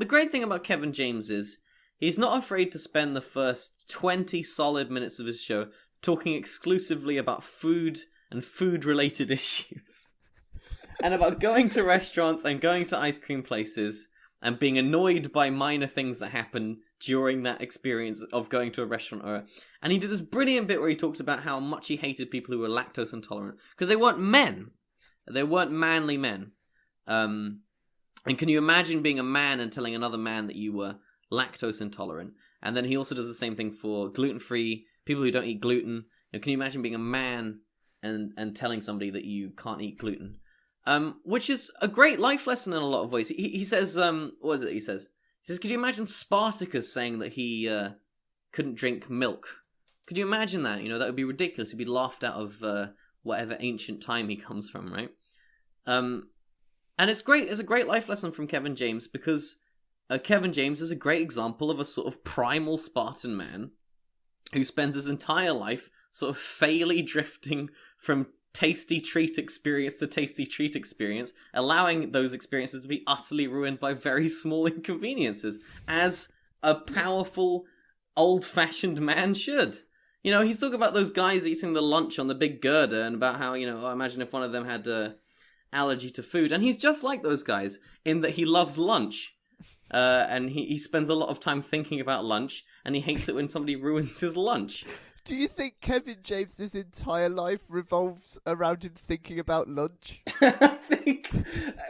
great thing about Kevin James is he's not afraid to spend the first 20 solid minutes of his show talking exclusively about food and food-related issues. And about going to restaurants and going to ice cream places and being annoyed by minor things that happen during that experience of going to a restaurant. And he did this brilliant bit where he talked about how much he hated people who were lactose intolerant. Because they weren't men. They weren't manly men. And can you imagine being a man and telling another man that you were lactose intolerant? And then he also does the same thing for gluten-free, people who don't eat gluten. Can you imagine being a man and telling somebody that you can't eat gluten? Which is a great life lesson in a lot of ways. He says, what is it he says? He says, could you imagine Spartacus saying that he couldn't drink milk? Could you imagine that? That would be ridiculous. He'd be laughed out of whatever ancient time he comes from, right? And it's great. It's a great life lesson from Kevin James because Kevin James is a great example of a sort of primal Spartan man who spends his entire life sort of fairly drifting from tasty treat experience to tasty treat experience, allowing those experiences to be utterly ruined by very small inconveniences, as a powerful, old-fashioned man should. He's talking about those guys eating the lunch on the big girder and about how, imagine if one of them had allergy to food. And he's just like those guys in that he loves lunch. And he spends a lot of time thinking about lunch, and he hates it when somebody ruins his lunch. Do you think Kevin James's entire life revolves around him thinking about lunch? I think,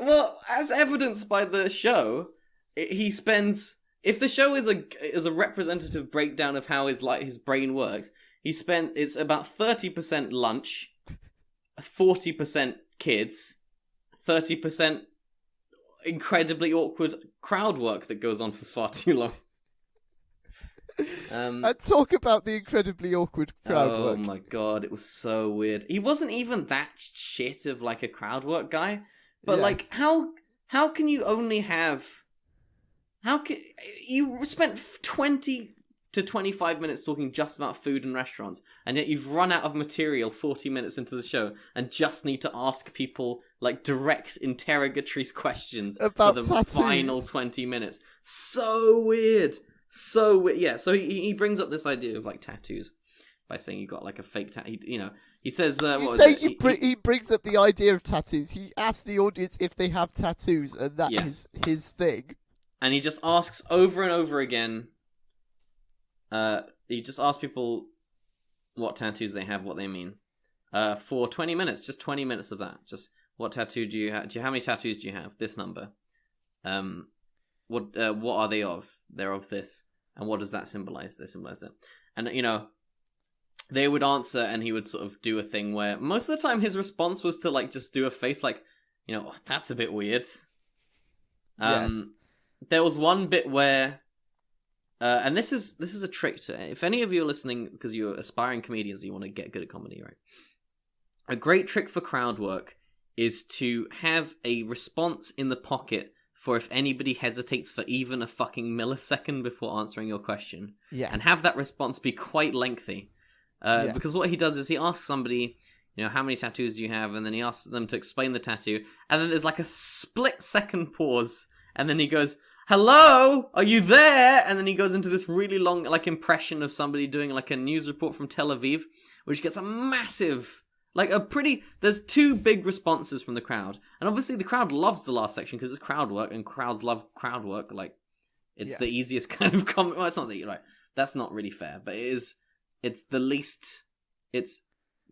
well, as evidenced by the show, he spends. If the show is a representative breakdown of how his brain works, it's about 30% lunch, 40% kids, 30% incredibly awkward crowd work that goes on for far too long. And talk about the incredibly awkward crowd work. Oh my god, it was so weird. He wasn't even that shit of like a crowd work guy, but like how can you only have you spent 20 to 25 minutes talking just about food and restaurants, and yet you've run out of material 40 minutes into the show and just need to ask people like direct interrogatory questions about for the tattoos. Final 20 minutes. So weird. So yeah, so he brings up this idea of like tattoos by saying you got like a fake tattoo. He says, he brings up the idea of tattoos. He asks the audience if they have tattoos, and that is his thing. And he just asks over and over again. He just asks people what tattoos they have, what they mean, for 20 minutes. Just 20 minutes of that. Just what tattoo do you have? How many tattoos do you have? This number. What are they of? They're of this. And what does that symbolize? They symbolize it. And, they would answer and he would sort of do a thing where most of the time his response was to, like, just do a face like, that's a bit weird. Yes. There was one bit where, and this is a trick to, if any of you are listening because you're aspiring comedians, you want to get good at comedy, right? A great trick for crowd work is to have a response in the pocket for if anybody hesitates for even a fucking millisecond before answering your question. Yes. And have that response be quite lengthy. Because what he does is he asks somebody, how many tattoos do you have? And then he asks them to explain the tattoo. And then there's like a split-second pause. And then he goes, hello, are you there? And then he goes into this really long, like, impression of somebody doing, like, a news report from Tel Aviv, which gets a massive, like, there's two big responses from the crowd. And obviously the crowd loves the last section because it's crowd work, and crowds love crowd work. Like, it's the easiest kind of comedy. Well, it's not right. That's not really fair, but it's the least,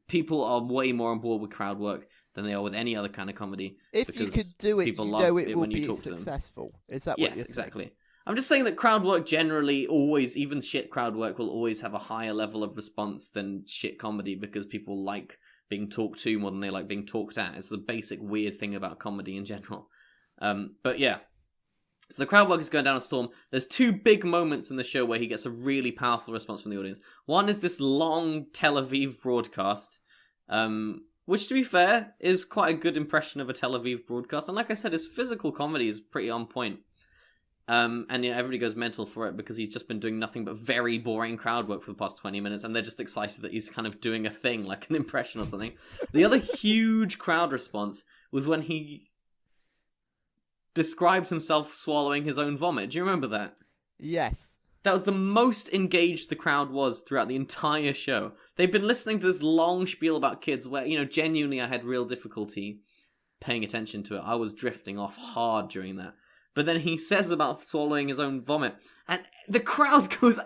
people are way more on board with crowd work than they are with any other kind of comedy. If you could do it, you know it will be successful. Is that what you're saying? Yes, exactly. I'm just saying that crowd work generally always, even shit crowd work, will always have a higher level of response than shit comedy because people like being talked to more than they like being talked at. It's the basic weird thing about comedy in general. But yeah. So the crowd work is going down a storm. There's two big moments in the show where he gets a really powerful response from the audience. One is this long Tel Aviv broadcast, which, to be fair, is quite a good impression of a Tel Aviv broadcast. And like I said, his physical comedy is pretty on point. And everybody goes mental for it because he's just been doing nothing but very boring crowd work for the past 20 minutes, and they're just excited that he's kind of doing a thing, like an impression or something. The other huge crowd response was when he described himself swallowing his own vomit. Do you remember that? Yes. That was the most engaged the crowd was throughout the entire show. They've been listening to this long spiel about kids where, genuinely I had real difficulty paying attention to it. I was drifting off hard during that. But then he says about swallowing his own vomit, and the crowd goes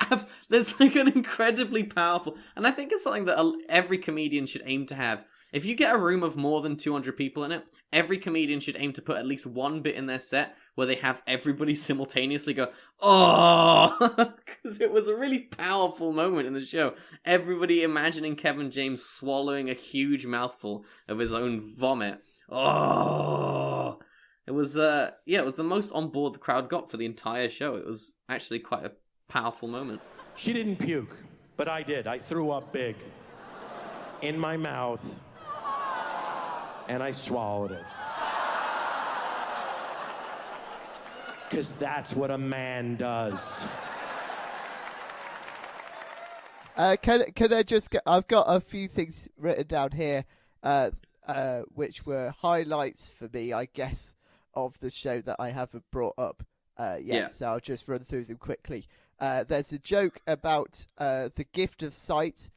there's like an incredibly powerful, and I think it's something that every comedian should aim to have. If you get a room of more than 200 people in it, every comedian should aim to put at least one bit in their set where they have everybody simultaneously go, oh, because it was a really powerful moment in the show. Everybody imagining Kevin James swallowing a huge mouthful of his own vomit. Oh, it was, it was the most on board the crowd got for the entire show. It was actually quite a powerful moment. She didn't puke, but I did. I threw up big in my mouth. And I swallowed it. Because that's what a man does. Can I just I've got a few things written down here, which were highlights for me, I guess, of the show that I haven't brought up yet. Yeah. So I'll just run through them quickly. There's a joke about the gift of sight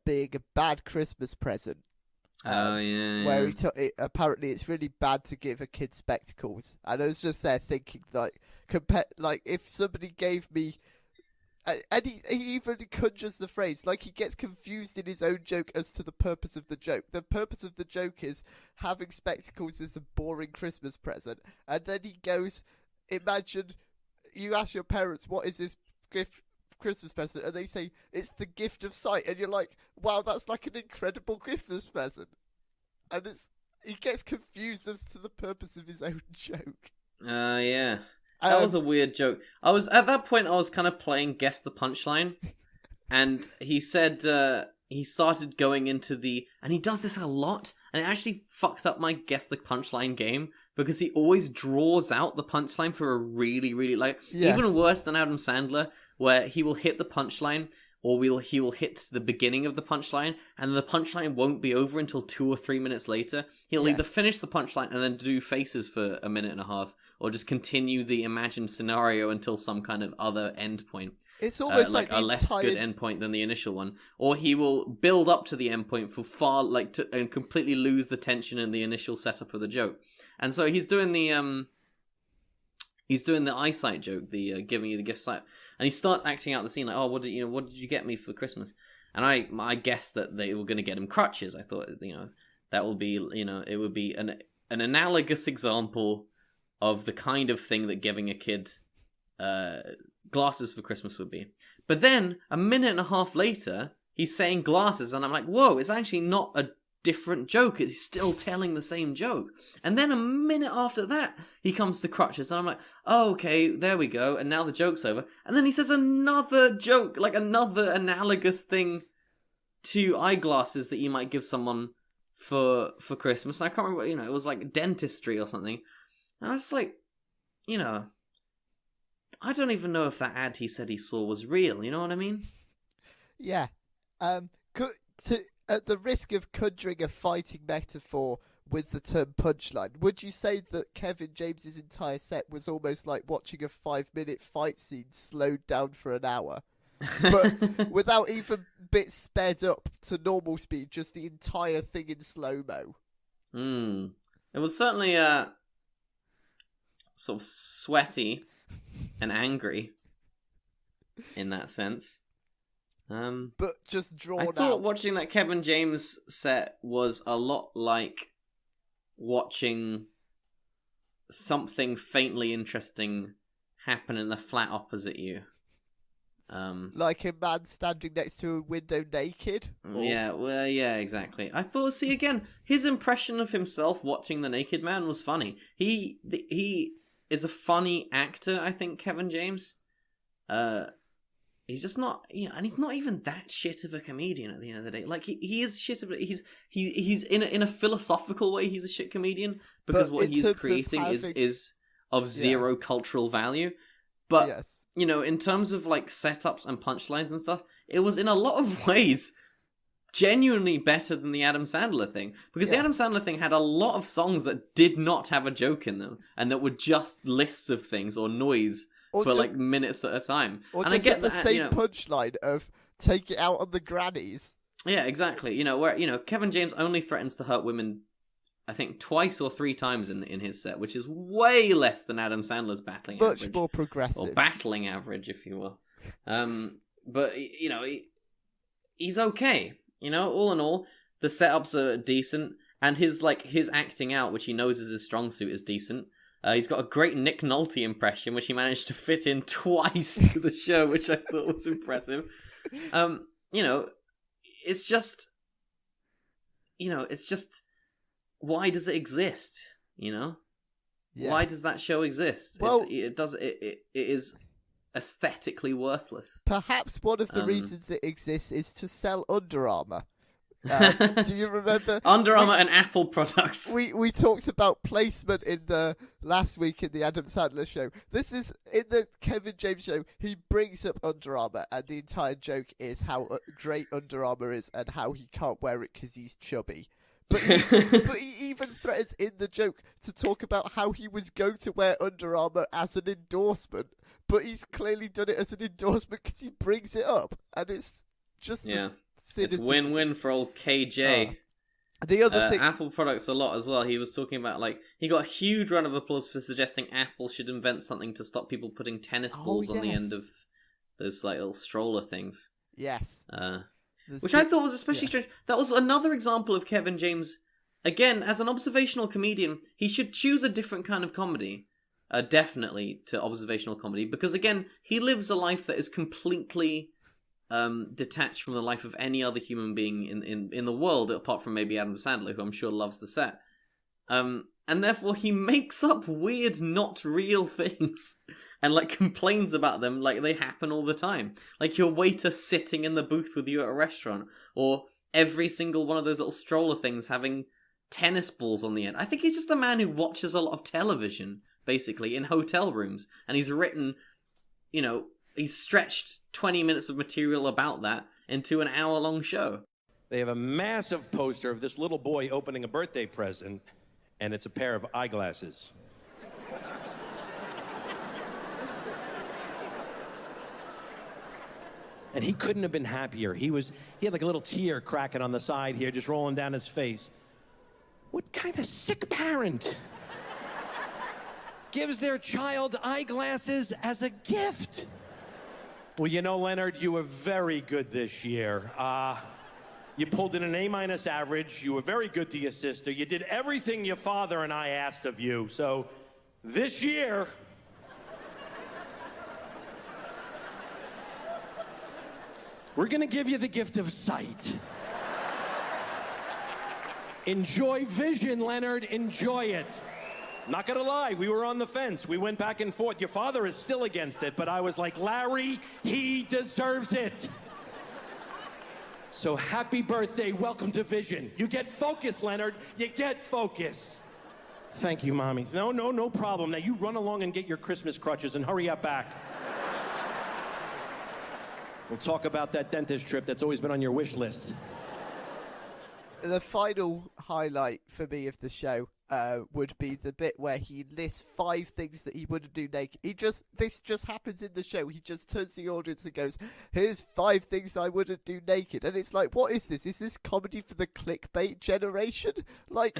being a bad Christmas present. Where apparently it's really bad to give a kid spectacles, and I was just there thinking like if somebody gave me, and he even conjures the phrase, like he gets confused in his own joke as to the purpose of the joke. The purpose of the joke is having spectacles is a boring Christmas present, and then he goes, imagine you ask your parents what is this gift Christmas present, and they say it's the gift of sight, and you're like, wow, that's like an incredible Christmas present, and he gets confused as to the purpose of his own joke. Yeah, that was a weird joke. I was at that point I was kind of playing guess the punchline, and he said he started going into and he does this a lot, and it actually fucked up my guess the punchline game because he always draws out the punchline for a really, really even worse than Adam Sandler, where he will hit the punchline, or he will hit the beginning of the punchline, and the punchline won't be over until 2 or 3 minutes later. He'll either finish the punchline and then do faces for a minute and a half, or just continue the imagined scenario until some kind of other end point. It's almost like a less good end point than the initial one. Or he will build up to the end point for and completely lose the tension in the initial setup of the joke. And so he's doing the eyesight joke, the giving you the gift sight. And he starts acting out the scene like, oh, what did you get me for Christmas? And I guessed that they were going to get him crutches. I thought, that will be, it would be an analogous example of the kind of thing that giving a kid glasses for Christmas would be. But then, a minute and a half later, he's saying glasses, and I'm like, whoa, it's actually not a different joke. It's still telling the same joke. And then a minute after that, he comes to crutches, and I'm like, oh, okay, there we go, and now the joke's over. And then he says another joke, like another analogous thing to eyeglasses that you might give someone for Christmas. And I can't remember, it was like dentistry or something. And I was like, I don't even know if that ad he said he saw was real, you know what I mean? Yeah. at the risk of conjuring a fighting metaphor with the term punchline, would you say that Kevin James's entire set was almost like watching a 5-minute fight scene slowed down for an hour? But without even bits sped up to normal speed, just the entire thing in slow-mo. It was certainly sort of sweaty and angry in that sense. But just drawn out. I thought watching that Kevin James set was a lot like watching something faintly interesting happen in the flat opposite you. Like a man standing next to a window naked? Yeah, well, yeah, exactly. I thought, see, again, his impression of himself watching The Naked Man was funny. He is a funny actor, I think, Kevin James. He's just not, and he's not even that shit of a comedian at the end of the day. Like, he is shit of he's in a philosophical way, he's a shit comedian, because what he's creating is of zero cultural value. But, yes. In terms of, like, setups and punchlines and stuff, it was in a lot of ways genuinely better than the Adam Sandler thing. Because the Adam Sandler thing had a lot of songs that did not have a joke in them, and that were just lists of things or noise for like minutes at a time. Or and just I get the that, same punchline of take it out on the grannies. Yeah, exactly. Where Kevin James only threatens to hurt women, I think, twice or 3 times in his set, which is way less than Adam Sandler's battling average. Much more progressive. Or battling average, if you will. But, he's okay. All in all, the setups are decent, and his acting out, which he knows is his strong suit, is decent. He's got a great Nick Nolte impression, which he managed to fit in twice to the show, which I thought was impressive. It's just, why does it exist? Yes. Why does that show exist? Well, it is aesthetically worthless. Perhaps one of the reasons it exists is to sell Under Armour. Do you remember? Under Armour and Apple products. We talked about placement in the last week in the Adam Sandler show. This is in the Kevin James show. He brings up Under Armour, and the entire joke is how great Under Armour is and how he can't wear it because he's chubby. But he even threatens in the joke to talk about how he was going to wear Under Armour as an endorsement, but he's clearly done it as an endorsement because he brings it up, and it's just it's win-win for old KJ. The other thing, Apple products a lot as well. He was talking about, he got a huge round of applause for suggesting Apple should invent something to stop people putting tennis balls on the end of those little stroller things. Yes. Which I thought was especially strange. That was another example of Kevin James. Again, as an observational comedian, he should choose a different kind of comedy. Definitely to observational comedy, because again, he lives a life that is completely detached from the life of any other human being in the world, apart from maybe Adam Sandler, who I'm sure loves the set. And therefore he makes up weird, not real things and complains about them like they happen all the time. Like your waiter sitting in the booth with you at a restaurant, or every single one of those little stroller things having tennis balls on the end. I think he's just a man who watches a lot of television, basically, in hotel rooms, and he's written, he's stretched 20 minutes of material about that into an hour-long show. They have a massive poster of this little boy opening a birthday present, and it's a pair of eyeglasses. And he couldn't have been happier. He had like a little tear cracking on the side here, just rolling down his face. What kind of sick parent gives their child eyeglasses as a gift? Well, Leonard, you were very good this year. You pulled in an A- average. You were very good to your sister. You did everything your father and I asked of you. So this year, we're going to give you the gift of sight. Enjoy vision, Leonard. Enjoy it. Not gonna lie, we were on the fence. We went back and forth. Your father is still against it, but I was like, Larry, he deserves it. So happy birthday, welcome to vision. You get focus, Leonard. You get focus. Thank you, Mommy. No problem. Now you run along and get your Christmas crutches and hurry up back. We'll talk about that dentist trip that's always been on your wish list. the final highlight for me of the show would be the bit where he lists 5 things that he wouldn't do naked. This just happens in the show. He just turns to the audience and goes, "Here's 5 things I wouldn't do naked," and it's like, what is this? Is this comedy for the clickbait generation? Like,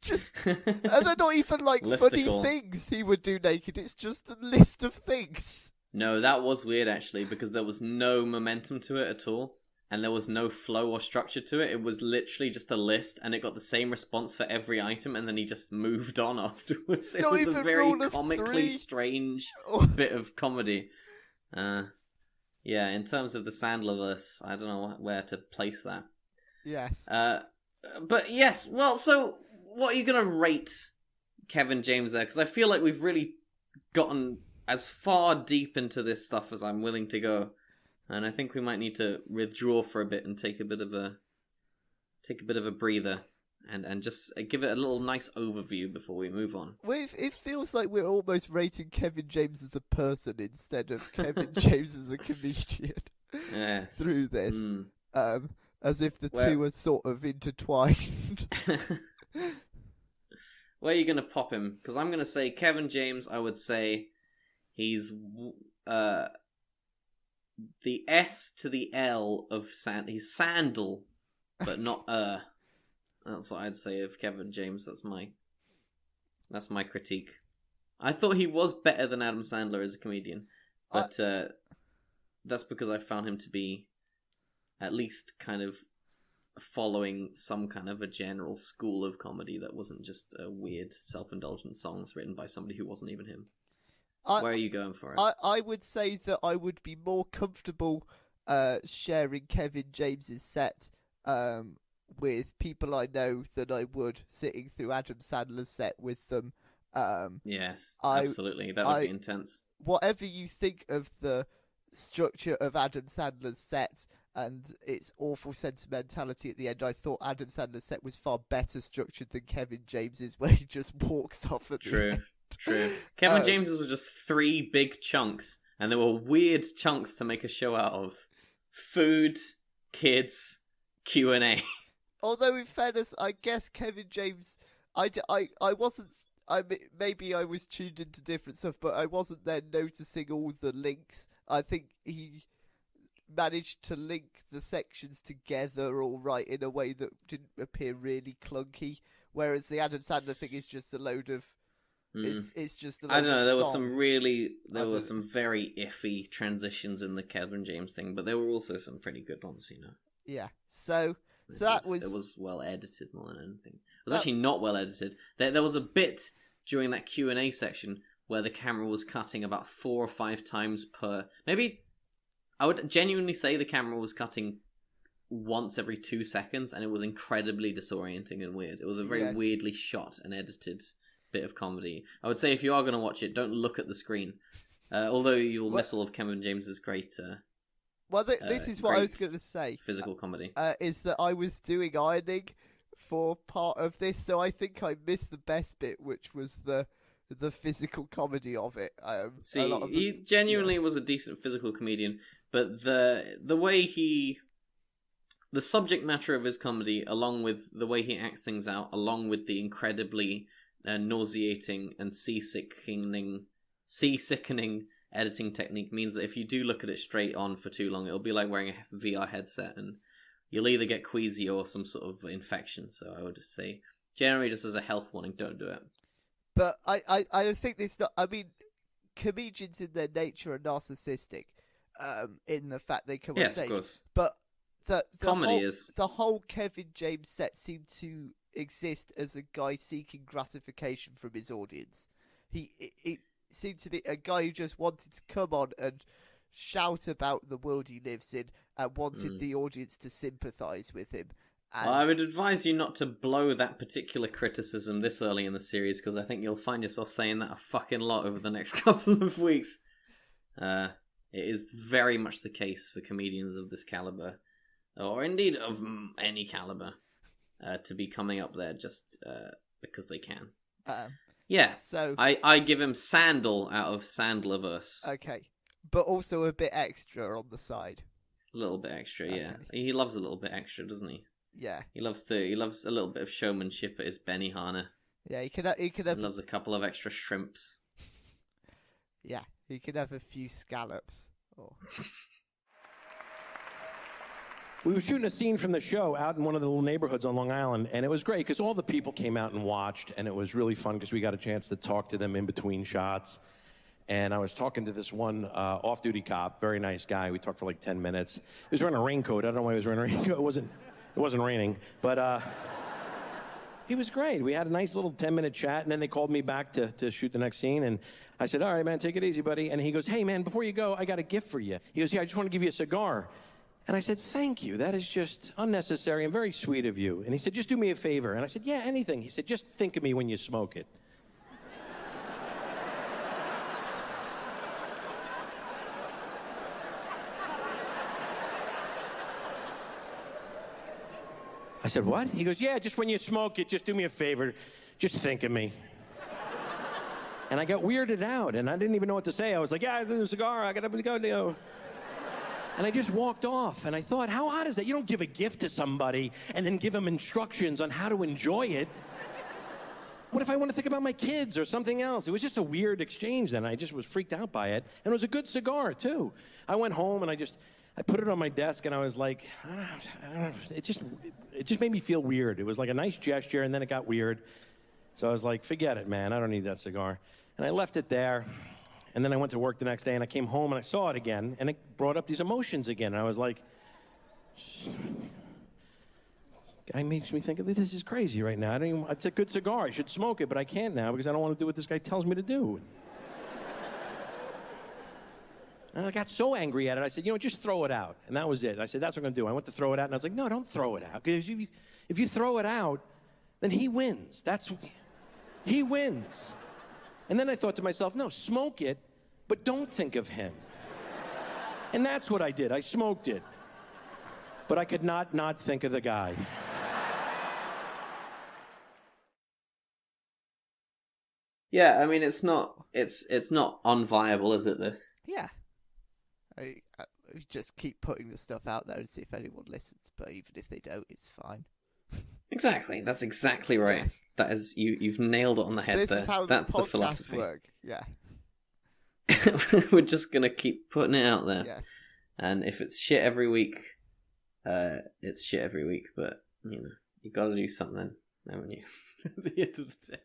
just and they're not even like funny things he would do naked. It's just a list of things. No, that was weird actually, because there was no momentum to it at all. And there was no flow or structure to it. It was literally just a list, and it got the same response for every item, and then he just moved on afterwards. It was a very comically strange bit of comedy. Yeah, in terms of the Sandlerverse, I don't know where to place that. Yes. But yes, well, so what are you going to rate Kevin James there? Because I feel like we've really gotten as far deep into this stuff as I'm willing to go. And I think we might need to withdraw for a bit and take a bit of a breather and just give it a little nice overview before we move on. Well, it feels like we're almost rating Kevin James as a person instead of Kevin James as a comedian. Yes. Through this, as if the two are sort of intertwined. Where are you going to pop him? Because I'm going to say Kevin James. I would say he's the S to the L of he's Sandal, but not That's what I'd say of Kevin James. That's my critique. I thought he was better than Adam Sandler as a comedian, but that's because I found him to be at least kind of following some kind of a general school of comedy that wasn't just weird self-indulgent songs written by somebody who wasn't even him. Where are you going for it? I would say that I would be more comfortable sharing Kevin James's set with people I know than I would sitting through Adam Sandler's set with them. Yes, absolutely. That would be intense. Whatever you think of the structure of Adam Sandler's set and its awful sentimentality at the end, I thought Adam Sandler's set was far better structured than Kevin James's, where he just walks off at the end. True. Kevin James's was just 3 big chunks, and there were weird chunks to make a show out of. Food, kids, Q&A. Although, in fairness, I guess Kevin James, maybe I was tuned into different stuff, but I wasn't there noticing all the links. I think he managed to link the sections together all right in a way that didn't appear really clunky, whereas the Adam Sandler thing is just a load of It's just a load I don't know. There songs. were some very iffy transitions in the Kevin James thing, but there were also some pretty good ones, you know. Yeah. So it was well edited more than anything. It was actually not well edited. There was a bit during that Q&A section where the camera was cutting about 4 or 5 times per. Maybe I would genuinely say the camera was cutting once every 2 seconds, and it was incredibly disorienting and weird. It was a very weirdly shot and edited bit of comedy. I would say if you are going to watch it, don't look at the screen. Although you'll miss all of Kevin James's great. This is what I was going to say. Physical comedy is that I was doing ironing for part of this, so I think I missed the best bit, which was the physical comedy of it. He genuinely was a decent physical comedian, but the way the subject matter of his comedy, along with the way he acts things out, along with the incredibly nauseating and sea-sickening editing technique, means that if you do look at it straight on for too long, it'll be like wearing a VR headset, and you'll either get queasy or some sort of infection. So I would say, generally, just as a health warning, don't do it. But I think this. I mean, comedians in their nature are narcissistic, in the fact they come on stage. Of course. But the whole Kevin James set seemed to exist as a guy seeking gratification from his audience. It seemed to be a guy who just wanted to come on and shout about the world he lives in and wanted the audience to sympathise with him. Well, I would advise you not to blow that particular criticism this early in the series, because I think you'll find yourself saying that a fucking lot over the next couple of weeks. It is very much the case for comedians of this caliber, or indeed of any caliber, to be coming up there just because they can. So I give him Sandal out of Sandlerverse. Okay, but also a bit extra on the side. A little bit extra, yeah. He loves a little bit extra, doesn't he? Yeah. He loves a little bit of showmanship at his Benihana. Yeah, he could have. He loves a couple of extra shrimps. Yeah, he could have a few scallops. We were shooting a scene from the show out in one of the little neighborhoods on Long Island, and it was great because all the people came out and watched, and it was really fun because we got a chance to talk to them in between shots. And I was talking to this one off-duty cop, very nice guy. We talked for like 10 minutes. He was wearing a raincoat. I don't know why he was wearing a raincoat. It wasn't raining, but he was great. We had a nice little 10-minute chat, and then they called me back to shoot the next scene, and I said, all right, man, take it easy, buddy. And he goes, hey, man, before you go, I got a gift for you. He goes, yeah, I just want to give you a cigar. And I said, thank you. That is just unnecessary and very sweet of you. And he said, just do me a favor. And I said, yeah, anything. He said, just think of me when you smoke it. I said, what? He goes, yeah, just when you smoke it, just do me a favor. Just think of me. And I got weirded out, and I didn't even know what to say. I was like, yeah, there's a cigar. I got to go. And I just walked off, and I thought, how odd is that? You don't give a gift to somebody and then give them instructions on how to enjoy it. What if I want to think about my kids or something else? It was just a weird exchange then. I just was freaked out by it. And it was a good cigar, too. I went home, and I put it on my desk, and I was like, I don't know. It just made me feel weird. It was like a nice gesture, and then it got weird. So I was like, forget it, man. I don't need that cigar. And I left it there. And then I went to work the next day, and I came home, and I saw it again, and it brought up these emotions again. And I was like, guy makes me think, this is crazy right now. It's a good cigar. I should smoke it, but I can't now because I don't want to do what this guy tells me to do. And I got so angry at it, I said, just throw it out. And that was it. I said, that's what I'm going to do. I went to throw it out, and I was like, no, don't throw it out. Because if you throw it out, then he wins. He wins. And then I thought to myself, no, smoke it, but don't think of him. And that's what I did. I smoked it. But I could not think of the guy. Yeah, I mean, it's not unviable, is it, this? Yeah. I just keep putting the stuff out there and see if anyone listens, but even if they don't, it's fine. Exactly. That's exactly right. Yes. That is, you've nailed it on the head there. This is how That's the podcasts philosophy. work. Yeah. We're just going to keep putting it out there. Yes. And if it's shit every week, it's shit every week. But, you got to do something, haven't you? At the end of the day.